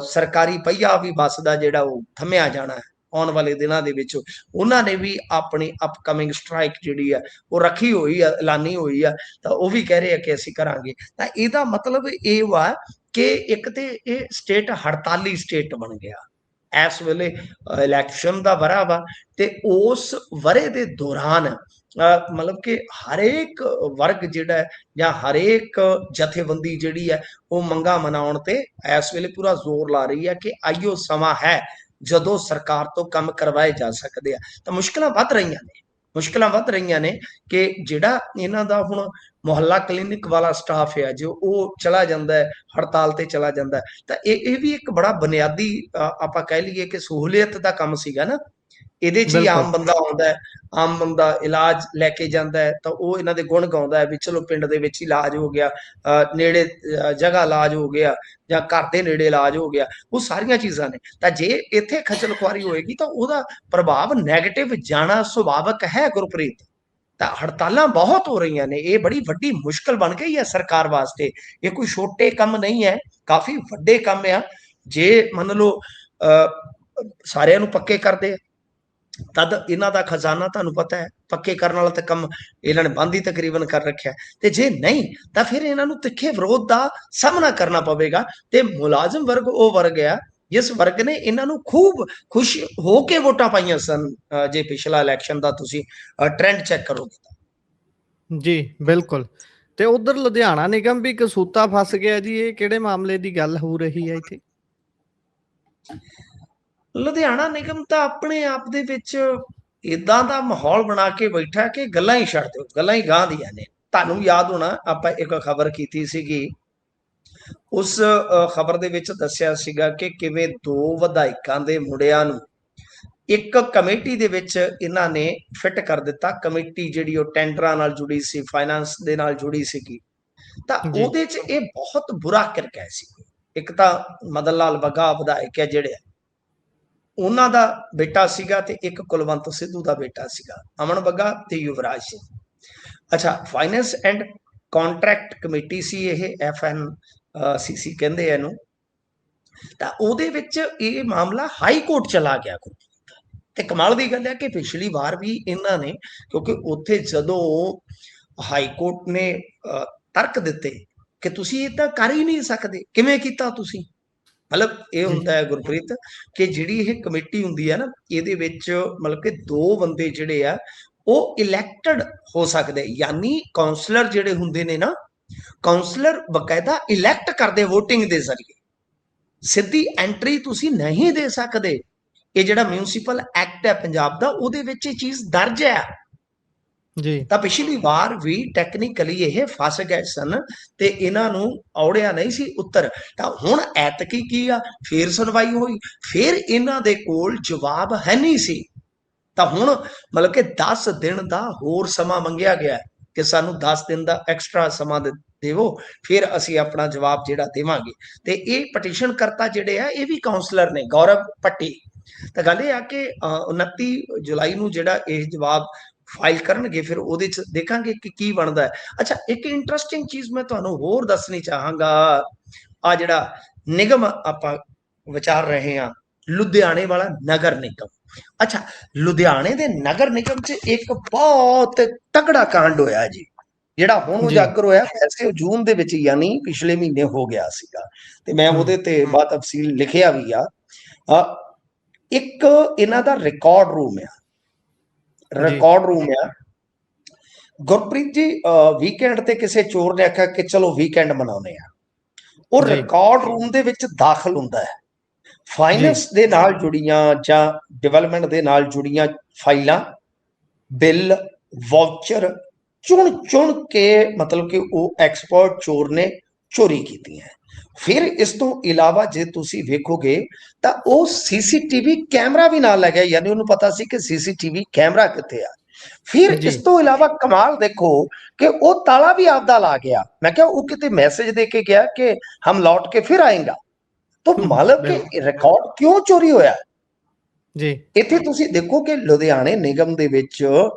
ਸਰਕਾਰੀ ਪਹੀਆ ਵੀ ਬੱਸ ਦਾ ਜਿਹੜਾ ਉਹ ਥੰਮਿਆ ਜਾਣਾ ਹੈ ਆਉਣ ਵਾਲੇ ਦਿਨਾਂ ਦੇ ਵਿੱਚ। ਉਹਨਾਂ ਨੇ ਵੀ ਆਪਣੀ ਅਪਕਮਿੰਗ ਸਟ੍ਰਾਈਕ ਜਿਹੜੀ ਹੈ ਉਹ ਰੱਖੀ ਹੋਈ ਆ, ਐਲਾਨੀ ਹੋਈ ਆ, ਤਾਂ ਉਹ ਵੀ ਕਹਿ ਰਹੇ ਆ ਕਿ ਅਸੀਂ ਕਰਾਂਗੇ। ਤਾਂ ਇਹਦਾ ਮਤਲਬ ਇਹ ਵਾ ਕਿ ਇੱਕ ਤੇ ਇਹ ਸਟੇਟ ਹੜਤਾਲੀ ਸਟੇਟ ਬਣ ਗਿਆ। ਇਸ ਵੇਲੇ ਇਲੈਕਸ਼ਨ ਦਾ ਵਰ੍ਹਾ ਵਾ ਤੇ ਉਸ ਵਰ੍ਹੇ ਦੇ ਦੌਰਾਨ ਮਤਲਬ ਕਿ ਹਰੇਕ ਵਰਗ ਜਿਹੜਾ ਹੈ ਜਾਂ ਹਰੇਕ ਜਥੇਬੰਦੀ ਜਿਹੜੀ ਹੈ ਉਹ ਮੰਗਾਂ ਮਨਾਉਣ ਤੇ ਇਸ ਵੇਲੇ ਪੂਰਾ ਜ਼ੋਰ ਲਾ ਰਹੀ ਹੈ ਕਿ ਆਈਓ ਸਮਾਂ ਹੈ ਜਦੋਂ ਸਰਕਾਰ ਤੋਂ ਕੰਮ ਕਰਵਾਏ ਜਾ ਸਕਦੇ ਆ। ਤਾਂ ਮੁਸ਼ਕਲਾਂ ਵੱਧ ਰਹੀਆਂ ਨੇ ਕਿ ਜਿਹੜਾ ਇਹਨਾਂ ਦਾ ਹੁਣ ਮੁਹੱਲਾ ਕਲੀਨਿਕ ਵਾਲਾ ਸਟਾਫ ਹੈ ਜੋ ਉਹ ਚਲਾ ਜਾਂਦਾ ਹੈ, ਹੜਤਾਲ ਤੇ ਚਲਾ ਜਾਂਦਾ ਹੈ, ਤਾਂ ਇਹ ਵੀ ਇੱਕ ਬੜਾ ਬੁਨਿਆਦੀ ਆਪਾਂ ਕਹਿ ਲਈਏ ਕਿ ਸਹੂਲੀਅਤ ਦਾ ਕੰਮ ਸੀਗਾ ਨਾ। ਇਹਦੇ 'ਚ ਹੀ ਬਿਲਕੁਲ ਆਮ ਬੰਦਾ ਆਉਂਦਾ ਹੈ, ਆਮ ਬੰਦਾ ਇਲਾਜ ਲੈ ਕੇ ਜਾਂਦਾ ਹੈ, ਤਾਂ ਉਹ ਇਹਨਾਂ ਦੇ ਗੁਣ ਗਾਉਂਦਾ ਹੈ ਵੀ ਚਲੋ ਪਿੰਡ ਦੇ ਵਿੱਚ ਹੀ ਇਲਾਜ ਹੋ ਗਿਆ, ਨੇੜੇ ਜਗ੍ਹਾ ਇਲਾਜ ਹੋ ਗਿਆ ਜਾਂ ਘਰ ਦੇ ਨੇੜੇ ਇਲਾਜ ਹੋ ਗਿਆ, ਉਹ ਸਾਰੀਆਂ ਚੀਜ਼ਾਂ ਨੇ। ਤਾਂ ਜੇ ਇੱਥੇ ਖੱਜਲ ਖੁਆਰੀ ਹੋਏਗੀ ਤਾਂ ਉਹਦਾ ਪ੍ਰਭਾਵ ਨੈਗੇਟਿਵ ਜਾਣਾ ਸੁਭਾਵਿਕ ਹੈ ਗੁਰਪ੍ਰੀਤ। ਤਾਂ ਹੜਤਾਲਾਂ ਬਹੁਤ ਹੋ ਰਹੀਆਂ ਨੇ, ਇਹ ਬੜੀ ਵੱਡੀ ਮੁਸ਼ਕਲ ਬਣ ਗਈ ਹੈ ਸਰਕਾਰ ਵਾਸਤੇ। ਇਹ ਕੋਈ ਛੋਟੇ ਕੰਮ ਨਹੀਂ ਹੈ, ਕਾਫੀ ਵੱਡੇ ਕੰਮ ਆ। ਜੇ ਮੰਨ ਲਓ ਸਾਰਿਆਂ ਨੂੰ ਪੱਕੇ ਕਰਦੇ ਤਦ ਇਹਨਾਂ ਦਾ ਖਜ਼ਾਨਾ ਤੁਹਾਨੂੰ ਪਤਾ ਹੈ ਪੱਕੇ ਕਰਨ ਵਾਲਾ ਤਾਂ ਕੰਮ ਇਹਨਾਂ ਨੇ ਬੰਦ ਹੀ ਤਕਰੀਬਨ ਕਰ ਰੱਖਿਆ, ਤੇ ਜੇ ਨਹੀਂ ਤਾਂ ਫਿਰ ਇਹਨਾਂ ਨੂੰ ਤਿੱਖੇ ਵਿਰੋਧ ਦਾ ਸਾਹਮਣਾ ਕਰਨਾ ਪਵੇਗਾ। ਤੇ ਮੁਲਾਜ਼ਮ ਵਰਗ ਉਹ ਵਰਗ ਆ ਜਿਸ ਵਰਗ ਨੇ ਇਹਨਾਂ ਨੂੰ ਖੂਬ ਖੁਸ਼ ਹੋ ਕੇ ਵੋਟਾਂ ਪਾਈਆਂ ਸਨ। ਜੇ ਪਿਛਲਾ ਇਲੈਕਸ਼ਨ ਦਾ ਤੁਸੀਂ ਟ੍ਰੈਂਡ ਚੈੱਕ ਕਰੋਗੇ। ਜੀ ਬਿਲਕੁਲ। ਤੇ ਉਧਰ ਲੁਧਿਆਣਾ ਨਿਗਮ ਵੀ ਕਸੂਤਾ ਫਸ ਗਿਆ ਜੀ, ਇਹ ਕਿਹੜੇ ਮਾਮਲੇ ਦੀ ਗੱਲ ਹੋ ਰਹੀ ਹੈ ਇੱਥੇ? ਲੁਧਿਆਣਾ ਨਿਗਮ ਤਾਂ ਆਪਣੇ ਆਪ ਦੇ ਵਿੱਚ ਇਦਾਂ ਦਾ ਮਾਹੌਲ ਬਣਾ ਕੇ ਬੈਠਾ ਕਿ ਗੱਲਾਂ ਹੀ ਛੱਡ ਦਿਓ, ਗੱਲਾਂ ਹੀ ਗਾਂ ਦੀਆਂ ਨੇ। ਤੁਹਾਨੂੰ ਯਾਦ ਹੋਣਾ ਆਪਾਂ ਇੱਕ ਖਬਰ ਕੀਤੀ ਸੀਗੀ, ਉਸ ਖਬਰ ਦੇ ਵਿੱਚ ਦੱਸਿਆ ਸੀਗਾ ਕਿ ਕਿਵੇਂ 2 ਵਿਧਾਇਕਾਂ ਦੇ ਮੁੰਡਿਆਂ ਨੂੰ ਇੱਕ ਕਮੇਟੀ ਦੇ ਵਿੱਚ ਇਹਨਾਂ ਨੇ ਫਿੱਟ ਕਰ ਦਿੱਤਾ। ਕਮੇਟੀ ਜਿਹੜੀ ਉਹ ਟੈਂਡਰਾਂ ਨਾਲ ਜੁੜੀ ਸੀ, ਫਾਈਨਾਂਸ ਦੇ ਨਾਲ ਜੁੜੀ ਸੀਗੀ, ਤਾਂ ਜੀ ਉਹਦੇ 'ਚ ਇਹ ਬਹੁਤ ਬੁਰਾ ਕਿਰਕਿਆ ਸੀ। ਇੱਕ ਤਾਂ ਮਦਨ ਲਾਲ ਬੱਗਾ ਵਿਧਾਇਕ ਹੈ ਜਿਹੜੇ, ਉਹਨਾਂ ਦਾ ਬੇਟਾ ਸੀਗਾ, ਤੇ ਇੱਕ ਕੁਲਵੰਤ ਸਿੱਧੂ ਦਾ ਬੇਟਾ ਸੀਗਾ, ਅਮਨ ਬੱਗਾ ਤੇ ਯੁਵਰਾਜ ਸਿੰਘ। ਅੱਛਾ, ਫਾਈਨੈਂਸ ਐਂਡ ਕੰਟਰੈਕਟ ਕਮੇਟੀ ਸੀ ਇਹ, FNCC ਕਹਿੰਦੇ ਆ ਇਹਨੂੰ। ਤਾਂ ਉਹਦੇ ਵਿੱਚ ਇਹ ਮਾਮਲਾ ਹਾਈ ਕੋਰਟ ਚਲਾ ਗਿਆ। ਤੇ ਕਮਾਲ ਦੀ ਗੱਲ ਹੈ ਕਿ ਪਿਛਲੀ ਵਾਰ ਵੀ ਇਹਨਾਂ ਨੇ, ਕਿਉਂਕਿ ਉੱਥੇ ਜਦੋਂ ਹਾਈ ਕੋਰਟ ਨੇ ਤਰਕ ਦਿੱਤੇ ਕਿ ਤੁਸੀਂ ਇਹ ਤਾਂ ਕਰ ਹੀ ਨਹੀਂ ਸਕਦੇ, ਕਿਵੇਂ ਕੀਤਾ ਤੁਸੀਂ? ਮਤਲਬ ਇਹ ਹੁੰਦਾ ਹੈ ਗੁਰਪ੍ਰੀਤ ਕਿ ਜਿਹੜੀ ਇਹ ਕਮੇਟੀ ਹੁੰਦੀ ਹੈ ਨਾ, ਇਹਦੇ ਵਿੱਚ ਮਤਲਬ ਕਿ 2 ਬੰਦੇ ਜਿਹੜੇ ਆ ਉਹ ਇਲੈਕਟਡ ਹੋ ਸਕਦੇ, ਯਾਨੀ ਕਾਉਂਸਲਰ ਜਿਹੜੇ ਹੁੰਦੇ ਨੇ ਨਾ, ਕਾਉਂਸਲਰ ਬਕਾਇਦਾ ਇਲੈਕਟ ਕਰਦੇ ਵੋਟਿੰਗ ਦੇ ਜ਼ਰੀਏ। ਸਿੱਧੀ ਐਂਟਰੀ ਤੁਸੀਂ ਨਹੀਂ ਦੇ ਸਕਦੇ। ਇਹ ਜਿਹੜਾ ਮਿਊਨਿਸਪਲ ਐਕਟ ਹੈ ਪੰਜਾਬ ਦਾ, ਉਹਦੇ ਵਿੱਚ ਇਹ ਚੀਜ਼ ਦਰਜ ਹੈ ਜੀ। ਤਾਂ ਪਿਛਲੀ ਵਾਰ ਵੀ ਟੈਕਨੀਕਲੀ ਇਹ ਫਸ ਗਏ ਸਨ ਤੇ ਇਹਨਾਂ ਨੂੰ ਔੜਿਆ ਨਹੀਂ ਸੀ ਉੱਤਰ। ਤਾਂ ਹੁਣ ਐਤਕੀ ਕੀ ਆ, ਫੇਰ ਸੁਣਵਾਈ ਹੋਈ, ਫੇਰ ਇਹਨਾਂ ਦੇ ਕੋਲ ਜਵਾਬ ਹੈ ਨਹੀਂ ਸੀ। ਤਾਂ ਹੁਣ ਮਤਲਬ ਕਿ 10 ਦਿਨ ਦਾ ਹੋਰ ਸਮਾਂ ਮੰਗਿਆ ਗਿਆ ਕਿ ਸਾਨੂੰ 10 ਦਿਨ ਦਾ ਐਕਸਟਰਾ ਸਮਾਂ ਦੇਵੋ, ਫਿਰ ਅਸੀਂ ਆਪਣਾ ਜਵਾਬ ਜਿਹੜਾ ਦੇਵਾਂਗੇ। ਤੇ ਇਹ ਪਟੀਸ਼ਨ ਕਰਤਾ ਜਿਹੜੇ ਆ ਇਹ ਵੀ ਕਾਉਂਸਲਰ ਨੇ, ਗੌਰਵ ਪੱਟੀ। ਤਾਂ ਗੱਲ ਇਹ ਆ ਕਿ 29 ਜੁਲਾਈ ਨੂੰ ਜਿਹੜਾ ਇਹ ਜਵਾਬ ਫਾਈਲ ਕਰਨਗੇ, ਫਿਰ ਉਹਦੇ ਚ ਦੇਖਾਂਗੇ ਕਿ ਕੀ ਬਣਦਾ ਹੈ। ਅੱਛਾ, ਇੱਕ ਇੰਟਰਸਟਿੰਗ ਚੀਜ਼ ਮੈਂ ਤੁਹਾਨੂੰ ਹੋਰ ਦੱਸਣੀ ਚਾਹਾਂਗਾ। ਆ ਜਿਹੜਾ ਨਿਗਮ ਆਪਾਂ ਵਿਚਾਰ ਰਹੇ ਹਾਂ, ਲੁਧਿਆਣੇ ਵਾਲਾ ਨਗਰ ਨਿਗਮ। ਅੱਛਾ, ਲੁਧਿਆਣੇ ਦੇ ਨਗਰ ਨਿਗਮ 'ਚ ਇੱਕ ਬਹੁਤ ਤਗੜਾ ਕਾਂਡ ਹੋਇਆ ਜੀ, ਜਿਹੜਾ ਹੁਣ ਉਜਾਗਰ ਹੋਇਆ। ਵੈਸੇ ਉਹ ਜੂਨ ਦੇ ਵਿੱਚ ਯਾਨੀ ਪਿਛਲੇ ਮਹੀਨੇ ਹੋ ਗਿਆ ਸੀਗਾ, ਤੇ ਮੈਂ ਉਹਦੇ ਤੇ ਬਾਤ ਤਫਸੀਲ ਲਿਖਿਆ ਵੀ ਆ। ਇੱਕ ਇਹਨਾਂ ਦਾ ਰਿਕਾਰਡ ਰੂਮ ਆ ਗੁਰਪ੍ਰੀਤ ਜੀ। ਵੀਕਐਂਡ ਤੇ ਕਿਸੇ ਚੋਰ ਨੇ ਆਖਿਆ ਕਿ ਚਲੋ ਵੀਕਐਂਡ ਮਨਾਉਨੇ ਆ। ਉਹ ਰਿਕਾਰਡ ਰੂਮ ਦੇ ਵਿੱਚ ਦਾਖਲ ਹੁੰਦਾ ਹੈ, ਫਾਈਨੈਂਸ ਦੇ ਨਾਲ ਜੁੜੀਆਂ ਜਾਂ ਡਿਵੈਲਪਮੈਂਟ ਦੇ ਨਾਲ ਜੁੜੀਆਂ ਫਾਈਲਾਂ, ਬਿੱਲ, ਵਾਊਚਰ ਚੁਣ ਕੇ ਮਤਲਬ ਕਿ ਉਹ ਐਕਸਪਰਟ ਚੋਰ ਨੇ ਚੋਰੀ ਕੀਤੀਆਂ। ਫਿਰ ਇਸ ਤੋਂ ਇਲਾਵਾ ਜੇ ਤੁਸੀਂ ਵੇਖੋਗੇ ਤਾਂ ਉਹ ਸੀਸੀਟੀਵੀ ਕੈਮਰਾ ਵੀ ਨਾਲ ਲੈ ਗਿਆ, ਯਾਨੀ ਉਹਨੂੰ ਪਤਾ ਸੀ ਕਿ ਸੀਸੀਟੀਵੀ ਕੈਮਰਾ ਕਿੱਥੇ ਆ। ਫਿਰ ਇਸ ਤੋਂ ਇਲਾਵਾ ਕਮਾਲ ਦੇਖੋ ਕਿ ਉਹ ਤਾਲਾ ਵੀ ਆਪਦਾ ਲਾ ਗਿਆ। ਮੈਂ ਕਿਹਾ ਉਹ ਕਿਤੇ ਮੈਸੇਜ ਦੇ ਕੇ ਗਿਆ ਕਿ ਹਮ ਲौट ਕੇ ਫਿਰ ਆਏਗਾ। ਤਾਂ ਮਤਲਬ ਕਿ ਰਿਕਾਰਡ ਕਿਉਂ ਚੋਰੀ ਹੋਇਆ ਜੀ। ਇੱਥੇ ਤੁਸੀਂ ਦੇਖੋ ਕਿ ਲੁਧਿਆਣੇ ਨਿਗਮ ਦੇ ਵਿੱਚ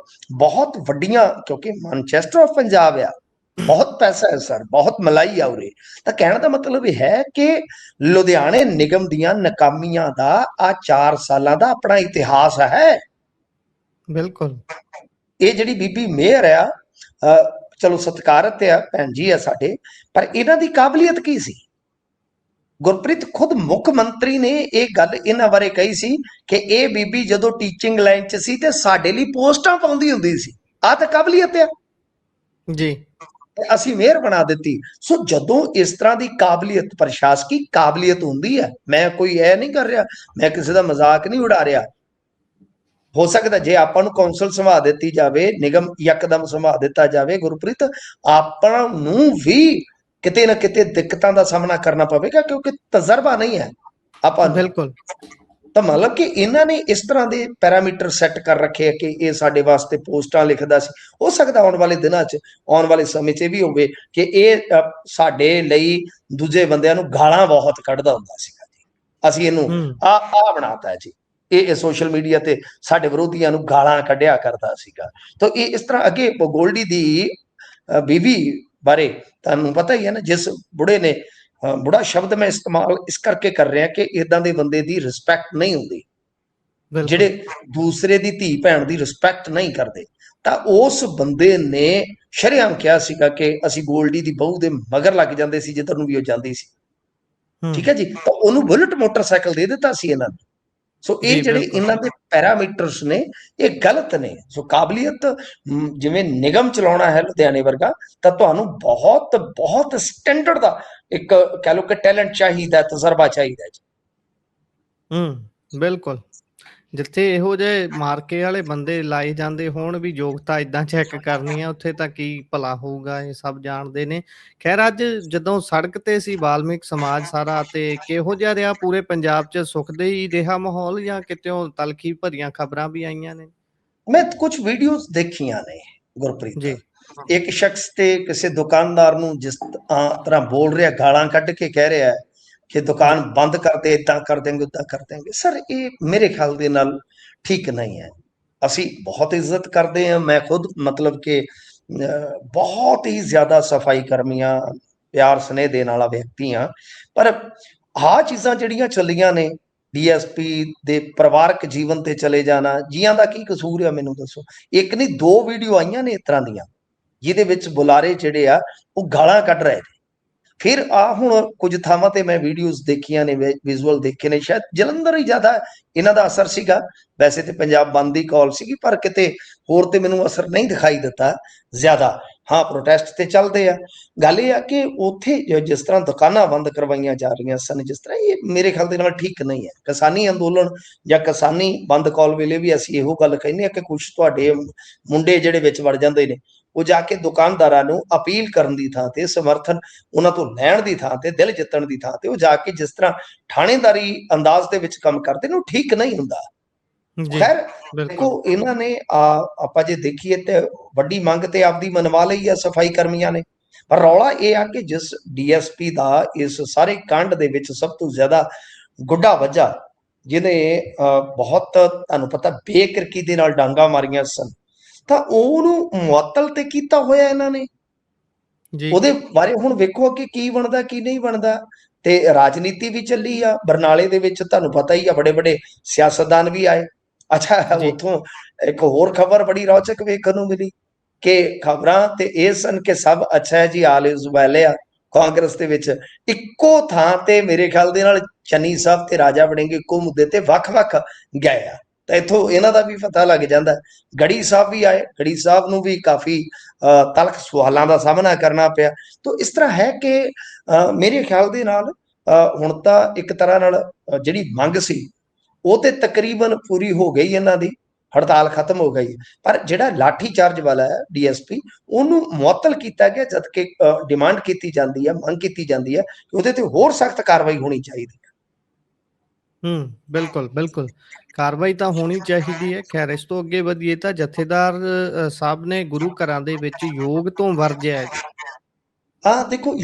ਬਹੁਤ ਵੱਡੀਆਂ, ਕਿਉਂਕਿ ਮੈਨਚੈਸਟਰ ਆਫ ਪੰਜਾਬ ਆ, ਬਹੁਤ ਪੈਸਾ ਹੈ ਸਰ, ਬਹੁਤ ਮਲਾਈ ਆ ਉਰੇ। ਤਾਂ ਕਹਿਣ ਦਾ ਮਤਲਬ ਇਹ ਹੈ ਕਿ ਲੁਧਿਆਣੇ ਨਿਗਮ ਦੀਆਂ ਨਾਕਾਮੀਆਂ ਦਾ ਆ 4 ਸਾਲਾਂ ਦਾ ਆਪਣਾ ਇਤਿਹਾਸ ਹੈ। ਬਿਲਕੁਲ। ਇਹ ਜਿਹੜੀ ਬੀਬੀ ਮੇਅਰ ਆ, ਚਲੋ ਸਤਿਕਾਰਤ ਆ, ਭੈਣ ਜੀ ਆ ਸਾਡੇ, ਪਰ ਇਹਨਾਂ ਦੀ ਕਾਬਲੀਅਤ ਕੀ ਸੀ? ਗੁਰਪ੍ਰੀਤ ਖੁਦ ਮੁੱਖ ਮੰਤਰੀ ਨੇ ਇਹ ਗੱਲ ਇਹਨਾਂ ਬਾਰੇ ਕਹੀ ਸੀ ਕਿ ਇਹ ਬੀਬੀ ਜਦੋਂ ਟੀਚਿੰਗ ਲਾਈਨ 'ਚ ਸੀ ਤੇ ਸਾਡੇ ਲਈ ਪੋਸਟਾਂ ਪਾਉਂਦੀ ਹੁੰਦੀ ਸੀ। ਆਹ ਤਾਂ ਕਾਬਲੀਅਤ ਆ ਜੀ। ਅਸੀਂ ਮੇਅਰ ਬਣਾ ਦਿੱਤੀ। ਸੋ ਜਦੋਂ ਇਸ ਤਰ੍ਹਾਂ ਦੀ ਕਾਬਲੀਅਤ, ਪ੍ਰਸ਼ਾਸਕੀ ਕਾਬਲੀਅਤ ਹੁੰਦੀ ਹੈ, ਮੈਂ ਕੋਈ ਇਹ ਨਹੀਂ ਕਰ ਰਿਹਾ, ਮੈਂ ਕਿਸੇ ਦਾ ਮਜ਼ਾਕ ਨਹੀਂ ਉਡਾ ਰਿਹਾ। ਹੋ ਸਕਦਾ ਜੇ ਆਪਾਂ ਨੂੰ ਕੌਂਸਲ ਸੰਭਾਲ ਦਿੱਤੀ ਜਾਵੇ, ਨਿਗਮ ਯਕਦਮ ਸੰਭਾਲ ਦਿੱਤਾ ਜਾਵੇ ਗੁਰਪ੍ਰੀਤ, ਆਪਾਂ ਨੂੰ ਵੀ ਕਿਤੇ ਨਾ ਕਿਤੇ ਦਿੱਕਤਾਂ ਦਾ ਸਾਹਮਣਾ ਕਰਨਾ ਪਵੇਗਾ, ਕਿਉਂਕਿ ਤਜਰਬਾ ਨਹੀਂ ਹੈ ਆਪਾਂ ਨੂੰ। ਬਿਲਕੁਲ। ਤਾਂ ਮਤਲਬ ਕਿ ਇਹਨਾਂ ਨੇ ਇਸ ਤਰ੍ਹਾਂ ਦੇ ਪੈਰਾਮੀਟਰ ਸੈੱਟ ਕਰ ਰੱਖੇ ਆ ਕਿ ਇਹ ਸਾਡੇ ਵਾਸਤੇ ਪੋਸਟਾਂ ਲਿਖਦਾ ਸੀ। ਹੋ ਸਕਦਾ ਆਉਣ ਵਾਲੇ ਦਿਨਾਂ 'ਚ, ਆਉਣ ਵਾਲੇ ਸਮੇਂ 'ਚ ਵੀ ਹੋਵੇ ਕਿ ਇਹ ਸਾਡੇ ਲਈ ਦੂਜੇ ਬੰਦਿਆਂ ਨੂੰ ਗਾਲਾਂ ਬਹੁਤ ਕੱਢਦਾ ਹੁੰਦਾ ਸੀਗਾ ਜੀ। ਅਸੀਂ ਇਹਨੂੰ ਆ ਬਣਾਤਾ ਜੀ, ਇਹ ਸੋਸ਼ਲ ਮੀਡੀਆ ਤੇ ਸਾਡੇ ਵਿਰੋਧੀਆਂ ਨੂੰ ਗਾਲਾਂ ਕੱਢਿਆ ਕਰਦਾ ਸੀਗਾ। ਤਾਂ ਇਹ ਇਸ ਤਰ੍ਹਾਂ ਅੱਗੇ ਗੋਲਡੀ ਦੀ ਬੀਵੀ ਬਾਰੇ ਤੁਹਾਨੂੰ ਪਤਾ ਹੀ ਹੈ ਨਾ, ਜਿਸ ਬੁੜੇ ਨੇ, ਬੁੜਾ ਸ਼ਬਦ ਮੈਂ ਇਸਤੇਮਾਲ ਇਸ ਕਰਕੇ ਕਰ ਰਿਹਾ ਕਿ ਇਦਾਂ ਦੇ ਬੰਦੇ ਦੀ ਰਿਸਪੈਕਟ ਨਹੀਂ ਹੁੰਦੀ, ਜਿਹੜੇ ਦੂਸਰੇ ਦੀ ਧੀ ਭੈਣ ਦੀ ਰਿਸਪੈਕਟ ਨਹੀਂ ਕਰਦੇ। ਤਾਂ ਉਸ ਬੰਦੇ ਨੇ ਸ਼ਰੇਆਮ ਕਿਹਾ ਸੀਗਾ ਕਿ ਅਸੀਂ ਗੋਲਡੀ ਦੀ ਬਹੂ ਦੇ ਮਗਰ ਲੱਗ ਜਾਂਦੇ ਸੀ ਜਿੱਧਰ ਨੂੰ ਵੀ ਉਹ ਜਾਂਦੀ ਸੀ। ਠੀਕ ਹੈ ਜੀ। ਤਾਂ ਉਹਨੂੰ ਬੁਲਟ ਮੋਟਰਸਾਈਕਲ ਦੇ ਦਿੱਤਾ ਸੀ ਇਹਨਾਂ ਨੇ। ਸੋ ਇਹ ਜਿਹੜੇ ਇਹਨਾਂ ਦੇ ਪੈਰਾਮੀਟਰਸ ਨੇ ਇਹ ਗਲਤ ਨੇ। ਸੋ ਕਾਬਲੀਅਤ, ਜਿਵੇਂ ਨਿਗਮ ਚਲਾਉਣਾ ਹੈ ਲੁਧਿਆਣੇ ਵਰਗਾ, ਤਾਂ ਤੁਹਾਨੂੰ ਬਹੁਤ ਬਹੁਤ ਸਟੈਂਡਰਡ ਦਾ ਇੱਕ ਕਹਿ ਲਓ ਕਿ ਟੈਲੈਂਟ ਚਾਹੀਦਾ, ਤਜਰਬਾ ਚਾਹੀਦਾ ਜੀ। ਬਿਲਕੁਲ। ਜਿੱਥੇ ਇਹੋ ਜਿਹੇ ਮਾਰਕੇ ਵਾਲੇ ਬੰਦੇ ਲਾਏ ਜਾਂਦੇ ਹੋਣ ਵੀ ਯੋਗਤਾ ਇਦਾਂ ਚੈੱਕ ਕਰਨੀ ਆ, ਉੱਥੇ ਤਾਂ ਕੀ ਭਲਾ ਹੋਊਗਾ, ਇਹ ਸਭ ਜਾਣਦੇ ਨੇ। ਖੈਰ ਅੱਜ ਜਦੋਂ ਸੜਕ ਤੇ ਸੀ ਵਾਲਮੀਕ ਸਮਾਜ ਸਾਰਾ, ਤੇ ਕਿਹੋ ਜਿਹਾ ਰਿਹਾ ਪੂਰੇ ਪੰਜਾਬ 'ਚ? ਸੁਖਦੇ ਹੀ ਰਿਹਾ ਮਾਹੌਲ ਜਾਂ ਕਿਤਿਓਂ ਤਲਖੀ ਭਰੀਆਂ ਖਬਰਾਂ ਵੀ ਆਈਆਂ ਨੇ? ਮੈਂ ਕੁਝ ਵੀਡੀਓਜ਼ ਦੇਖੀਆਂ ਨੇ ਗੁਰਪ੍ਰੀਤ ਜੀ। ਇੱਕ ਸ਼ਖਸ ਤੇ ਕਿਸੇ ਦੁਕਾਨਦਾਰ ਨੂੰ ਜਿਸ ਤਰ੍ਹਾਂ ਬੋਲ ਰਿਹਾ, ਗਾਲਾਂ ਕੱਢ ਕੇ ਕਹਿ ਰਿਹਾ ਕਿ ਦੁਕਾਨ ਬੰਦ ਕਰ ਦੇ, ਇਦਾਂ ਕਰ ਦੇਂਗੇ, ਉਦਾਂ ਕਰ ਦੇਂਗੇ। ਸਰ ਇਹ ਮੇਰੇ ਖਿਆਲ ਦੇ ਨਾਲ ਠੀਕ ਨਹੀਂ ਹੈ। ਅਸੀਂ ਬਹੁਤ ਇੱਜ਼ਤ ਕਰਦੇ ਹਾਂ, ਮੈਂ ਖੁਦ ਮਤਲਬ ਕਿ ਬਹੁਤ ਹੀ ਜ਼ਿਆਦਾ ਸਫਾਈ ਕਰਮੀਆਂ, ਪਿਆਰ ਸਨੇਹ ਦੇਣ ਵਾਲਾ ਵਿਅਕਤੀ ਹਾਂ, ਪਰ ਆਹ ਚੀਜ਼ਾਂ ਜਿਹੜੀਆਂ ਚੱਲੀਆਂ ਨੇ, ਡੀਐਸਪੀ ਦੇ ਪਰਿਵਾਰਕ ਜੀਵਨ ਤੇ ਚਲੇ ਜਾਣਾ, ਜੀਆਂ ਦਾ ਕੀ ਕਸੂਰ ਆ ਮੈਨੂੰ ਦੱਸੋ? ਇੱਕ ਨਹੀਂ 2 ਵੀਡੀਓ ਆਈਆਂ ਨੇ ਇਸ ਤਰ੍ਹਾਂ ਦੀਆਂ ਜਿਹਦੇ ਵਿੱਚ ਬੁਲਾਰੇ ਜਿਹੜੇ ਆ ਉਹ ਗਾਲਾਂ ਕੱਢ ਰਹੇ ਨੇ। ਫਿਰ ਆ ਹੁਣ ਕੁਝ ਥਾਵਾਂ ਤੇ ਮੈਂ ਵੀਡੀਓਜ਼ ਦੇਖੀਆਂ ਨੇ, ਵਿਜ਼ੂਅਲ ਦੇਖੇ ਨੇ, ਸ਼ਾਇਦ ਜਲੰਧਰ ਹੀ ਜ਼ਿਆਦਾ ਇਹਨਾਂ ਦਾ ਅਸਰ ਸੀਗਾ। ਵੈਸੇ ਤੇ ਪੰਜਾਬ ਬੰਦ ਦੀ ਕਾਲ ਸੀਗੀ, ਪਰ ਕਿਤੇ ਹੋਰ ਤੇ ਮੈਨੂੰ ਅਸਰ ਨਹੀਂ ਦਿਖਾਈ ਦਿੱਤਾ ਜ਼ਿਆਦਾ। ਹਾਂ, ਪ੍ਰੋਟੈਸਟ ਤੇ ਚੱਲਦੇ ਆ। ਗੱਲ ਇਹ ਆ ਕਿ ਉੱਥੇ ਜਿਸ ਤਰ੍ਹਾਂ ਦੁਕਾਨਾਂ ਬੰਦ ਕਰਵਾਈਆਂ ਜਾ ਰਹੀਆਂ ਸਨ, ਜਿਸ ਤਰ੍ਹਾਂ, ਇਹ ਮੇਰੇ ਖਿਆਲ ਦੇ ਨਾਲ ਠੀਕ ਨਹੀਂ ਹੈ। ਕਿਸਾਨੀ ਅੰਦੋਲਨ ਜਾਂ ਕਿਸਾਨੀ ਬੰਦ ਕਾਲ ਵੇਲੇ ਵੀ ਅਸੀਂ ਇਹੋ ਗੱਲ ਕਹਿੰਦੇ ਆ ਕਿ ਕੁਝ ਤੁਹਾਡੇ ਮੁੰਡੇ ਜਿਹੜੇ ਵਿੱਚ ਵੜ ਜਾਂਦੇ ਨੇ, ਉਹ ਜਾ ਕੇ ਦੁਕਾਨਦਾਰਾਂ ਨੂੰ ਅਪੀਲ ਕਰਨ ਦੀ ਥਾਂ ਤੇ, ਸਮਰਥਨ ਉਹਨਾਂ ਤੋਂ ਲੈਣ ਦੀ ਥਾਂ ਤੇ, ਦਿਲ ਜਿੱਤਣ ਦੀ ਥਾਂ ਤੇ, ਉਹ ਜਾ ਕੇ ਜਿਸ ਤਰ੍ਹਾਂ ਥਾਣੇਦਾਰੀ ਅੰਦਾਜ਼ ਦੇ ਵਿੱਚ ਕੰਮ ਕਰਦੇ ਨੇ, ਉਹ ਠੀਕ ਨਹੀਂ ਹੁੰਦਾ। ਖੈਰ ਦੇਖੋ, ਇਹਨਾਂ ਨੇ ਆਪਾਂ ਜੇ ਦੇਖੀਏ ਤੇ ਵੱਡੀ ਮੰਗ ਤੇ ਆਪਦੀ ਮਨਵਾ ਲਈ ਆ ਸਫਾਈ ਕਰਮੀਆਂ ਨੇ, ਪਰ ਰੌਲਾ ਇਹ ਆ ਕਿ ਜਿਸ ਡੀਐਸਪੀ ਦਾ ਇਸ ਸਾਰੇ ਕਾਂਡ ਦੇ ਵਿੱਚ ਸਭ ਤੋਂ ਜ਼ਿਆਦਾ ਗੁੱਡਾ ਵੱਜਾ, ਜਿਹਨੇ ਬਹੁਤ ਤੁਹਾਨੂੰ ਪਤਾ ਬੇਕਿਰਕੀ ਦੇ ਨਾਲ ਡਾਂਗਾ ਮਾਰੀਆਂ ਸਨ, ਤਾਂ ਉਹਨੂੰ ਮੁਅੱਤਲ ਤੇ ਕੀਤਾ ਹੋਇਆ ਇਹਨਾਂ ਨੇ। ਉਹਦੇ ਬਾਰੇ ਹੁਣ ਵੇਖੋ ਕਿ ਕੀ ਬਣਦਾ ਕੀ ਨਹੀਂ ਬਣਦਾ। ਤੇ ਰਾਜਨੀਤੀ ਵੀ ਚੱਲੀ ਆ ਬਰਨਾਲੇ ਦੇ ਵਿੱਚ, ਤੁਹਾਨੂੰ ਪਤਾ ਹੀ ਆ, ਬੜੇ ਬੜੇ ਸਿਆਸਤਦਾਨ ਵੀ ਆਏ। ਅੱਛਾ, ਉੱਥੋਂ ਇੱਕ ਹੋਰ ਖਬਰ ਬੜੀ ਰੌਚਕ ਵੇਖਣ ਨੂੰ ਮਿਲੀ ਕਿ ਖਬਰਾਂ ਤੇ ਇਹ ਸਨ ਕਿ ਸਭ ਅੱਛਾ ਹੈ ਜੀ, ਆਲ ਇਜ਼ ਵੈਲ ਆ ਕਾਂਗਰਸ ਦੇ ਵਿੱਚ। ਇੱਕੋ ਥਾਂ ਤੇ ਮੇਰੇ ਖਿਆਲ ਦੇ ਨਾਲ ਚੰਨੀ ਸਾਹਿਬ ਤੇ ਰਾਜਾ ਵੜਿੰਗ ਇੱਕੋ ਮੁੱਦੇ ਤੇ ਵੱਖ-ਵੱਖ ਗਏ ਆ। ਤਾਂ ਇੱਥੋਂ ਇਹਨਾਂ ਦਾ ਵੀ ਪਤਾ ਲੱਗ ਜਾਂਦਾ। ਗੜੀ ਸਾਹਿਬ ਵੀ ਆਏ, ਗੜੀ ਸਾਹਿਬ ਨੂੰ ਵੀ ਕਾਫੀ ਤਲਖ ਸਵਾਲਾਂ ਦਾ ਸਾਹਮਣਾ ਕਰਨਾ ਪਿਆ। ਤਾਂ ਇਸ ਤਰ੍ਹਾਂ ਹੈ ਕਿ ਮੇਰੇ ਖਿਆਲ ਦੇ ਨਾਲ ਹੁਣ ਤਾਂ ਇੱਕ ਤਰ੍ਹਾਂ ਨਾਲ ਜਿਹੜੀ ਮੰਗ ਸੀ ਉਹ ਤੇ ਤਕਰੀਬਨ ਪੂਰੀ ਹੋ ਗਈ, ਇਹਨਾਂ ਦੀ ਹੜਤਾਲ ਖਤਮ ਹੋ ਗਈ, ਪਰ ਜਿਹੜਾ ਲਾਠੀ ਚਾਰਜ ਵਾਲਾ ਹੈ ਡੀਐਸਪੀ ਉਹਨੂੰ ਮੁਅੱਤਲ ਕੀਤਾ ਗਿਆ, ਜਦ ਕਿ ਡਿਮਾਂਡ ਕੀਤੀ ਜਾਂਦੀ ਹੈ, ਮੰਗ ਕੀਤੀ ਜਾਂਦੀ ਹੈ ਕਿ ਉਹਦੇ ਤੇ ਹੋਰ ਸਖਤ ਕਾਰਵਾਈ ਹੋਣੀ ਚਾਹੀਦੀ ਹੈ। ਬਿਲਕੁਲ ਬਿਲਕੁਲ, ਕਾਰਵਾਈ ਤਾਂ ਹੋਣੀ ਚਾਹੀਦੀ ਹੈ। ਖੈਰ, ਇਸ ਤੋਂ ਅੱਗੇ ਵਧੀਏ ਤਾਂ ਜਥੇਦਾਰ ਸਾਹਿਬ ਨੇ ਗੁਰੂ ਘਰਾਂ ਦੇ ਵਿੱਚ ਯੋਗ ਤੋਂ ਵਰਜਿਆ ਹੈ ਜੀ। ਹਾਂ ਦੇਖੋ,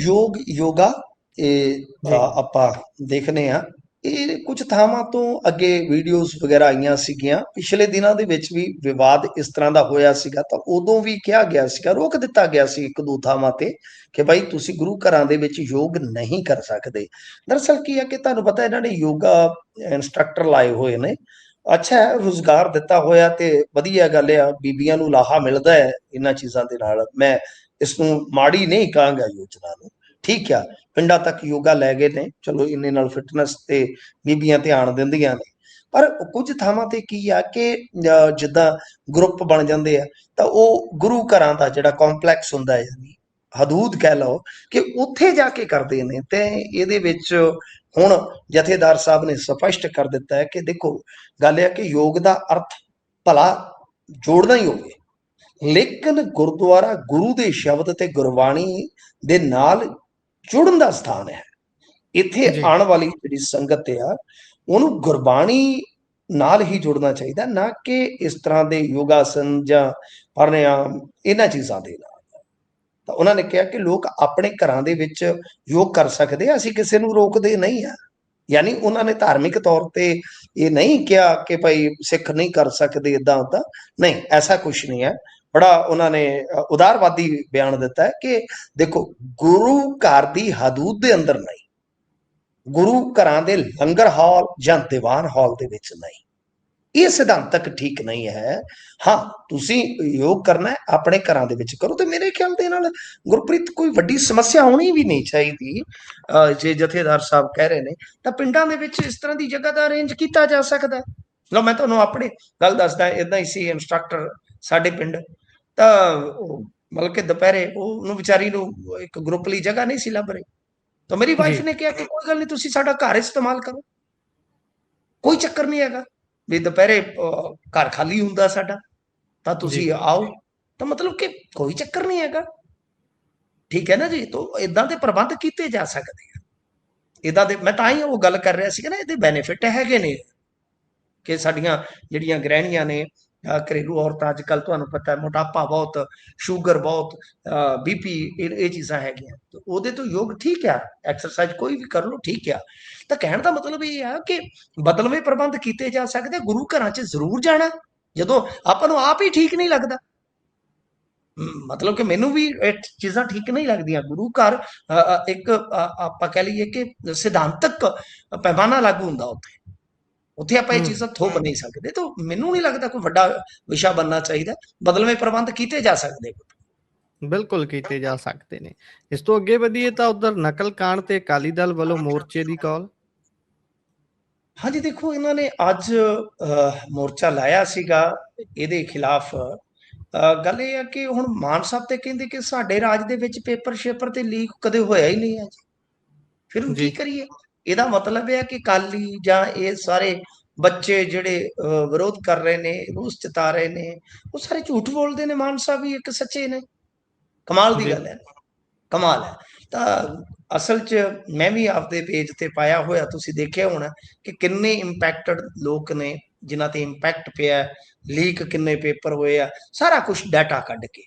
ਯੋਗਾ ਇਹ ਜੀ ਆਪਾਂ ਦੇਖਨੇ ਆ, ਇਹ ਕੁਝ ਥਾਵਾਂ ਤੋਂ ਅੱਗੇ ਵੀਡੀਓਜ਼ ਵਗੈਰਾ ਆਈਆਂ ਸੀਗੀਆਂ, ਪਿਛਲੇ ਦਿਨਾਂ ਦੇ ਵਿੱਚ ਵੀ ਵਿਵਾਦ ਇਸ ਤਰ੍ਹਾਂ ਦਾ ਹੋਇਆ ਸੀਗਾ, ਤਾਂ ਉਦੋਂ ਵੀ ਕਿਹਾ ਗਿਆ ਸੀਗਾ, ਰੋਕ ਦਿੱਤਾ ਗਿਆ ਸੀ ਇੱਕ ਦੋ ਥਾਵਾਂ ਤੇ ਕਿ ਭਾਈ ਤੁਸੀਂ ਗੁਰੂ ਘਰਾਂ ਦੇ ਵਿੱਚ ਯੋਗ ਨਹੀਂ ਕਰ ਸਕਦੇ। ਦਰਅਸਲ ਕੀ ਹੈ ਕਿ ਤੁਹਾਨੂੰ ਪਤਾ ਇਹਨਾਂ ਨੇ ਯੋਗਾ ਇੰਸਟਰਕਟਰ ਲਾਏ ਹੋਏ ਨੇ, ਅੱਛਾ ਹੈ, ਰੁਜ਼ਗਾਰ ਦਿੱਤਾ ਹੋਇਆ ਤੇ ਵਧੀਆ ਗੱਲ ਆ, ਬੀਬੀਆਂ ਨੂੰ ਲਾਹਾ ਮਿਲਦਾ ਹੈ ਇਹਨਾਂ ਚੀਜ਼ਾਂ ਦੇ ਨਾਲ। ਮੈਂ ਇਸ ਨੂੰ ਮਾੜੀ ਨਹੀਂ ਕਹਾਂਗਾ ਯੋਜਨਾ ਨੂੰ, ਠੀਕ ਆ, ਪਿੰਡਾਂ ਤੱਕ ਯੋਗਾ ਲੈ ਗਏ ਨੇ, ਚਲੋ ਇੰਨੇ ਨਾਲ ਫਿਟਨੈਸ ਤੇ ਬੀਬੀਆਂ ਧਿਆਨ ਦਿੰਦੀਆਂ ਨੇ। ਪਰ ਕੁਝ ਥਾਵਾਂ ਤੇ ਕੀ ਆ ਕਿ ਜਿੱਦਾਂ ਗਰੁੱਪ ਬਣ ਜਾਂਦੇ ਆ, ਤਾਂ ਉਹ ਗੁਰੂ ਘਰਾਂ ਦਾ ਜਿਹੜਾ ਕੰਪਲੈਕਸ ਹੁੰਦਾ ਹੈ, ਯਾਨੀ ਹਦੂਦ ਕਹਿ ਲਓ, ਕਿ ਉੱਥੇ ਜਾ ਕੇ ਕਰਦੇ ਨੇ। ਤੇ ਇਹਦੇ ਵਿੱਚ ਹੁਣ ਜਥੇਦਾਰ ਸਾਹਿਬ ਨੇ ਸਪਸ਼ਟ ਕਰ ਦਿੱਤਾ ਹੈ ਕਿ ਦੇਖੋ, ਗੱਲ ਇਹ ਹੈ ਕਿ ਯੋਗ ਦਾ ਅਰਥ ਭਲਾ ਜੋੜਨਾ ਹੀ ਹੋਵੇ, ਲੇਕਿਨ ਗੁਰਦੁਆਰਾ ਗੁਰੂ ਦੇ ਸ਼ਬਦ ਤੇ ਗੁਰਬਾਣੀ ਦੇ ਨਾਲ ਜੁੜਨ ਦਾ ਸਥਾਨ ਹੈ। ਇੱਥੇ ਜੀ ਆਉਣ ਵਾਲੀ ਜਿਹੜੀ ਸੰਗਤ ਆ ਉਹਨੂੰ ਗੁਰਬਾਣੀ ਨਾਲ ਹੀ ਜੁੜਨਾ ਚਾਹੀਦਾ, ਨਾ ਕਿ ਇਸ ਤਰ੍ਹਾਂ ਦੇ ਯੋਗਾਸਨ ਜਾਂ ਪ੍ਰਾਣਾਯਾਮ ਇਹਨਾਂ ਚੀਜ਼ਾਂ ਦੇ ਨਾਲ। ਤਾਂ ਉਹਨਾਂ ਨੇ ਕਿਹਾ ਕਿ ਲੋਕ ਆਪਣੇ ਘਰਾਂ ਦੇ ਵਿੱਚ ਯੋਗ ਕਰ ਸਕਦੇ ਆ, ਅਸੀਂ ਕਿਸੇ ਨੂੰ ਰੋਕਦੇ ਨਹੀਂ ਆ। ਯਾਨੀ ਉਹਨਾਂ ਨੇ ਧਾਰਮਿਕ ਤੌਰ ਤੇ ਇਹ ਨਹੀਂ ਕਿਹਾ ਕਿ ਭਾਈ ਸਿੱਖ ਨਹੀਂ ਕਰ ਸਕਦੇ, ਇਦਾਂ ਉਦਾਂ ਨਹੀਂ, ਐਸਾ ਕੁਝ ਨਹੀਂ ਹੈ। ਬੜਾ ਉਹਨਾਂ ਨੇ ਉਦਾਰਵਾਦੀ ਬਿਆਨ ਦਿੱਤਾ ਹੈ ਕਿ ਦੇਖੋ, ਗੁਰੂ ਘਰ ਦੀ ਹਦੂਦ ਦੇ ਅੰਦਰ ਨਹੀਂ, ਗੁਰੂ ਘਰਾਂ ਦੇ ਲੰਗਰ ਹਾਲ ਜਾਂ ਦੀਵਾਨ ਹਾਲ ਦੇ ਵਿੱਚ ਨਹੀਂ, ਇਹ ਸਿਧਾਂਤਕ ਠੀਕ ਨਹੀਂ ਹੈ। ਹਾਂ, ਤੁਸੀਂ ਯੋਗ ਕਰਨਾ ਹੈ ਆਪਣੇ ਘਰਾਂ ਦੇ ਵਿੱਚ ਕਰੋ, ਤੇ ਮੇਰੇ ਖਿਆਲ ਦੇ ਨਾਲ ਗੁਰਪ੍ਰੀਤ ਕੋਈ ਵੱਡੀ ਸਮੱਸਿਆ ਹੋਣੀ ਵੀ ਨਹੀਂ ਚਾਹੀਦੀ। ਜੇ ਜਥੇਦਾਰ ਸਾਹਿਬ ਕਹਿ ਰਹੇ ਨੇ ਤਾਂ ਪਿੰਡਾਂ ਦੇ ਵਿੱਚ ਇਸ ਤਰ੍ਹਾਂ ਦੀ ਜਗ੍ਹਾ ਦਾ ਅਰੇਂਜ ਕੀਤਾ ਜਾ ਸਕਦਾ। ਲਓ, ਮੈਂ ਤੁਹਾਨੂੰ ਆਪਣੀ ਗੱਲ ਦੱਸਦਾ, ਇਦਾਂ ਹੀ ਸੀ ਇੰਸਟਰਕਟਰ ਸਾਡੇ ਪਿੰਡ, ਤਾਂ ਮਤਲਬ ਕਿ ਦੁਪਹਿਰੇ ਉਹਨੂੰ ਵਿਚਾਰੀ ਨੂੰ ਇੱਕ ਗਰੁੱਪ ਲਈ ਜਗ੍ਹਾ ਨਹੀਂ ਸੀ ਲੱਭ ਰਹੀ, ਤਾਂ ਮੇਰੀ ਵਾਈਫ ਜੀ ਨੇ ਕਿਹਾ ਕਿ ਕੋਈ ਗੱਲ ਨਹੀਂ, ਤੁਸੀਂ ਸਾਡਾ ਘਰ ਇਸਤੇਮਾਲ ਕਰੋ, ਕੋਈ ਚੱਕਰ ਨਹੀਂ ਹੈਗਾ ਵੀ ਦੁਪਹਿਰੇ ਘਰ ਖਾਲੀ ਹੁੰਦਾ ਸਾਡਾ, ਤਾਂ ਜੀ ਤੁਸੀਂ ਆਓ। ਤਾਂ ਮਤਲਬ ਕਿ ਕੋਈ ਚੱਕਰ ਨਹੀਂ ਹੈਗਾ, ਠੀਕ ਹੈ ਨਾ ਜੀ। ਤਾਂ ਇਦਾਂ ਦੇ ਪ੍ਰਬੰਧ ਕੀਤੇ ਜਾ ਸਕਦੇ ਆ, ਇਦਾਂ ਦੇ। ਮੈਂ ਤਾਂ ਹੀ ਉਹ ਗੱਲ ਕਰ ਰਿਹਾ ਸੀ ਨਾ, ਇਹਦੇ ਬੈਨੀਫਿਟ ਹੈਗੇ ਨੇ ਕਿ ਸਾਡੀਆਂ ਜਿਹੜੀਆਂ ਗ੍ਰਹਿਣੀਆਂ ਨੇ, ਘਰੇਲੂ ਔਰਤਾਂ, ਅੱਜ ਕੱਲ ਤੁਹਾਨੂੰ ਪਤਾ ਮੋਟਾਪਾ ਬਹੁਤ, ਸ਼ੂਗਰ ਬਹੁਤ, ਬੀਪੀ, ਇਹ ਚੀਜ਼ਾਂ ਹੈਗੀਆਂ, ਉਹਦੇ ਤੋਂ ਯੋਗ ਠੀਕ ਆ, ਐਕਸਰਸਾਈਜ਼ ਕੋਈ ਵੀ ਕਰ ਲਓ, ਠੀਕ ਆ। ਤਾਂ ਕਹਿਣ ਦਾ ਮਤਲਬ ਇਹ ਆ ਕਿ ਬਦਲਵੇਂ ਪ੍ਰਬੰਧ ਕੀਤੇ ਜਾ ਸਕਦੇ। ਗੁਰੂ ਘਰਾਂ 'ਚ ਜ਼ਰੂਰ ਜਾਣਾ ਜਦੋਂ ਆਪਾਂ ਨੂੰ ਆਪ ਹੀ ਠੀਕ ਨਹੀਂ ਲੱਗਦਾ। ਮਤਲਬ ਕਿ ਮੈਨੂੰ ਵੀ ਇਹ ਚੀਜ਼ਾਂ ਠੀਕ ਨਹੀਂ ਲੱਗਦੀਆਂ। ਗੁਰੂ ਘਰ ਇੱਕ ਆਪਾਂ ਕਹਿ ਲਈਏ ਕਿ ਸਿਧਾਂਤਕ ਪੈਮਾਨਾ ਲਾਗੂ ਹੁੰਦਾ ਉੱਥੇ, ਉੱਥੇ ਆਪਾਂ ਇਹ ਚੀਜ਼ਾਂ ਥੋਪ ਨਹੀਂ ਸਕਦੇ। ਤਾਂ ਮੈਨੂੰ ਨਹੀਂ ਲੱਗਦਾ ਕੋਈ ਵੱਡਾ ਵਿਸ਼ਾ ਬਣਨਾ ਚਾਹੀਦਾ, ਬਦਲਵੇਂ ਪ੍ਰਬੰਧ ਕੀਤੇ ਜਾ ਸਕਦੇ। ਬਿਲਕੁਲ ਕੀਤੇ ਜਾ ਸਕਦੇ ਨੇ। ਇਸ ਤੋਂ ਅੱਗੇ ਵਧੀਏ ਤਾਂ ਉਧਰ ਨਕਲ ਕਾਂਡ ਤੇ ਅਕਾਲੀ ਦਲ ਵੱਲੋਂ ਮੋਰਚੇ ਦੀ ਕਾਲ। ਹਾਂਜੀ ਦੇਖੋ, ਇਹਨਾਂ ਨੇ ਅੱਜ ਮੋਰਚਾ ਲਾਇਆ ਸੀਗਾ ਇਹਦੇ ਖਿਲਾਫ। ਗੱਲ ਇਹ ਹੈ ਕਿ ਹੁਣ ਮਾਨ ਸਾਹਿਬ ਤੇ ਕਹਿੰਦੇ ਕਿ ਸਾਡੇ ਰਾਜ ਦੇ ਵਿੱਚ ਪੇਪਰ ਸ਼ੇਪਰ ਤੇ ਲੀਕ ਕਦੇ ਹੋਇਆ ਹੀ ਨਹੀਂ ਹੈ ਜੀ, ਫਿਰ ਹੁਣ ਕੀ ਜੀ ਕਰੀਏ। ਇਹਦਾ ਮਤਲਬ ਇਹ ਹੈ ਕਿ ਕਾਲੀ ਜਾਂ ਇਹ ਸਾਰੇ ਬੱਚੇ ਜਿਹੜੇ ਵਿਰੋਧ ਕਰ ਰਹੇ ਨੇ, ਰੋਸ ਜਤਾ ਰਹੇ ਨੇ, ਉਹ ਸਾਰੇ ਝੂਠ ਬੋਲਦੇ ਨੇ, ਮਾਨ ਸਾਹਿਬ ਵੀ ਇੱਕ ਸੱਚੇ ਨੇ। ਕਮਾਲ ਦੀ ਜੀ ਗੱਲ ਹੈ, ਕਮਾਲ ਹੈ। ਤਾਂ ਅਸਲ 'ਚ ਮੈਂ ਵੀ ਆਪਦੇ ਪੇਜ ਤੇ ਪਾਇਆ ਹੋਇਆ, ਤੁਸੀਂ ਦੇਖਿਆ ਹੋਣਾ ਕਿ ਕਿੰਨੇ ਇੰਪੈਕਟਡ ਲੋਕ ਨੇ ਜਿਨ੍ਹਾਂ ਤੇ ਇੰਪੈਕਟ ਪਿਆ, ਲੀਕ ਕਿੰਨੇ ਪੇਪਰ ਹੋਏ ਆ, ਸਾਰਾ ਕੁਝ ਡਾਟਾ ਕੱਢ ਕੇ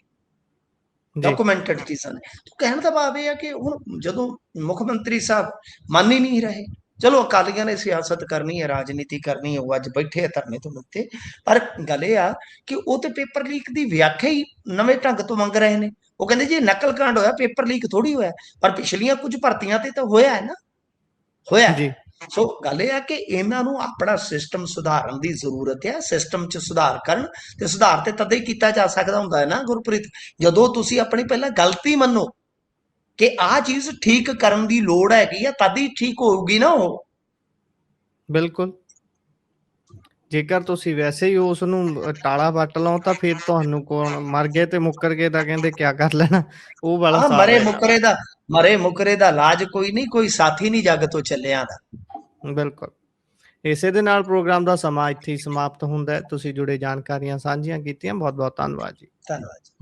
ਜੀ ਡਾਕੂਮੈਂਟਡ ਚੀਜ਼ਾਂ ਨੇ। ਕਹਿਣ ਦਾ ਭਾਵ ਇਹ ਹੈ ਕਿ ਹੁਣ ਜਦੋਂ ਮੁੱਖ ਮੰਤਰੀ ਸਾਹਿਬ ਮੰਨ ਹੀ ਨਹੀਂ ਰਹੇ, ਚਲੋ ਅਕਾਲੀਆਂ ਨੇ ਸਿਆਸਤ ਕਰਨੀ ਹੈ, ਰਾਜਨੀਤੀ ਕਰਨੀ ਹੈ, ਉਹ ਅੱਜ ਬੈਠੇ ਆ ਧਰਨੇ ਤੋਂ ਉੱਤੇ, ਪਰ ਗੱਲ ਇਹ ਆ ਕਿ ਉਹ ਤੇ ਪੇਪਰ ਲੀਕ ਦੀ ਵਿਆਖਿਆ ਹੀ ਨਵੇਂ ਢੰਗ ਤੋਂ ਮੰਗ ਰਹੇ ਨੇ। ਉਹ ਕਹਿੰਦੇ ਜੀ ਨਕਲ ਕਾਂਡ ਹੋਇਆ, ਪੇਪਰ ਲੀਕ ਥੋੜੀ ਹੋਇਆ, ਪਰ ਪਿਛਲੀਆਂ ਕੁਝ ਭਰਤੀਆਂ ਤੇ ਤਾਂ ਹੋਇਆ ਹੈ ਨਾ, ਹੋਇਆ ਜੀ ਹੈ। ਸੋ ਗੱਲ ਇਹ ਆ ਕਿ ਇਹਨਾਂ ਨੂੰ ਆਪਣਾ ਸਿਸਟਮ ਸੁਧਾਰਨ ਦੀ ਜ਼ਰੂਰਤ ਹੈ। ਸਿਸਟਮ 'ਚ ਸੁਧਾਰ ਕਰਨ, ਤੇ ਸੁਧਾਰ ਤੇ ਤਦੇ ਹੀ ਕੀਤਾ ਜਾ ਸਕਦਾ ਹੁੰਦਾ ਹੈ ਨਾ ਗੁਰਪ੍ਰੀਤ, ਜਦੋਂ ਤੁਸੀਂ ਆਪਣੀ ਪਹਿਲਾਂ ਗਲਤੀ ਮੰਨੋ ਕਿ ਆਹ ਚੀਜ਼ ਠੀਕ ਕਰਨ ਦੀ ਲੋੜ ਹੈਗੀ ਆ, ਤਦ ਹੀ ਠੀਕ ਹੋਊਗੀ ਨਾ ਉਹ। ਬਿਲਕੁਲ। ਜੇਕਰ ਤੁਸੀਂ ਵੈਸੇ ਹੀ ਉਸ ਨੂੰ ਟਾਲਾ ਵੱਟ ਲਓ ਤਾਂ ਫਿਰ ਤੁਹਾਨੂੰ ਕੌਣ, ਮਰ ਗਏ ਤੇ ਮੁੱਕਰ ਗਏ ਤਾਂ ਕਹਿੰਦੇ ਕਿਆ ਕਰ ਲੈਣਾ, ਉਹ ਵਾਲਾ ਹਾਂ, ਹਿਸਾਬ ਹੈਗਾ। ਮਰੇ ਮੁਕਰੇ ਦਾ ਇਲਾਜ ਕੋਈ ਨਹੀਂ, ਕੋਈ ਸਾਥੀ ਨਹੀਂ ਜੱਗ ਤੋਂ ਚੱਲਿਆਂ ਦਾ। ਬਿਲਕੁਲ। ਇਸੇ ਦੇ ਨਾਲ ਪ੍ਰੋਗਰਾਮ ਦਾ ਸਮਾਂ ਇੱਥੇ ਹੀ ਸਮਾਪਤ ਹੁੰਦਾ ਹੈ। ਤੁਸੀਂ ਜੁੜੇ ਜਾਣਕਾਰੀਆਂ ਸਾਂਝੀਆਂ ਕੀਤੀਆਂ, ਬਹੁਤ ਬਹੁਤ ਧੰਨਵਾਦ ਜੀ। ਧੰਨਵਾਦ ਜੀ।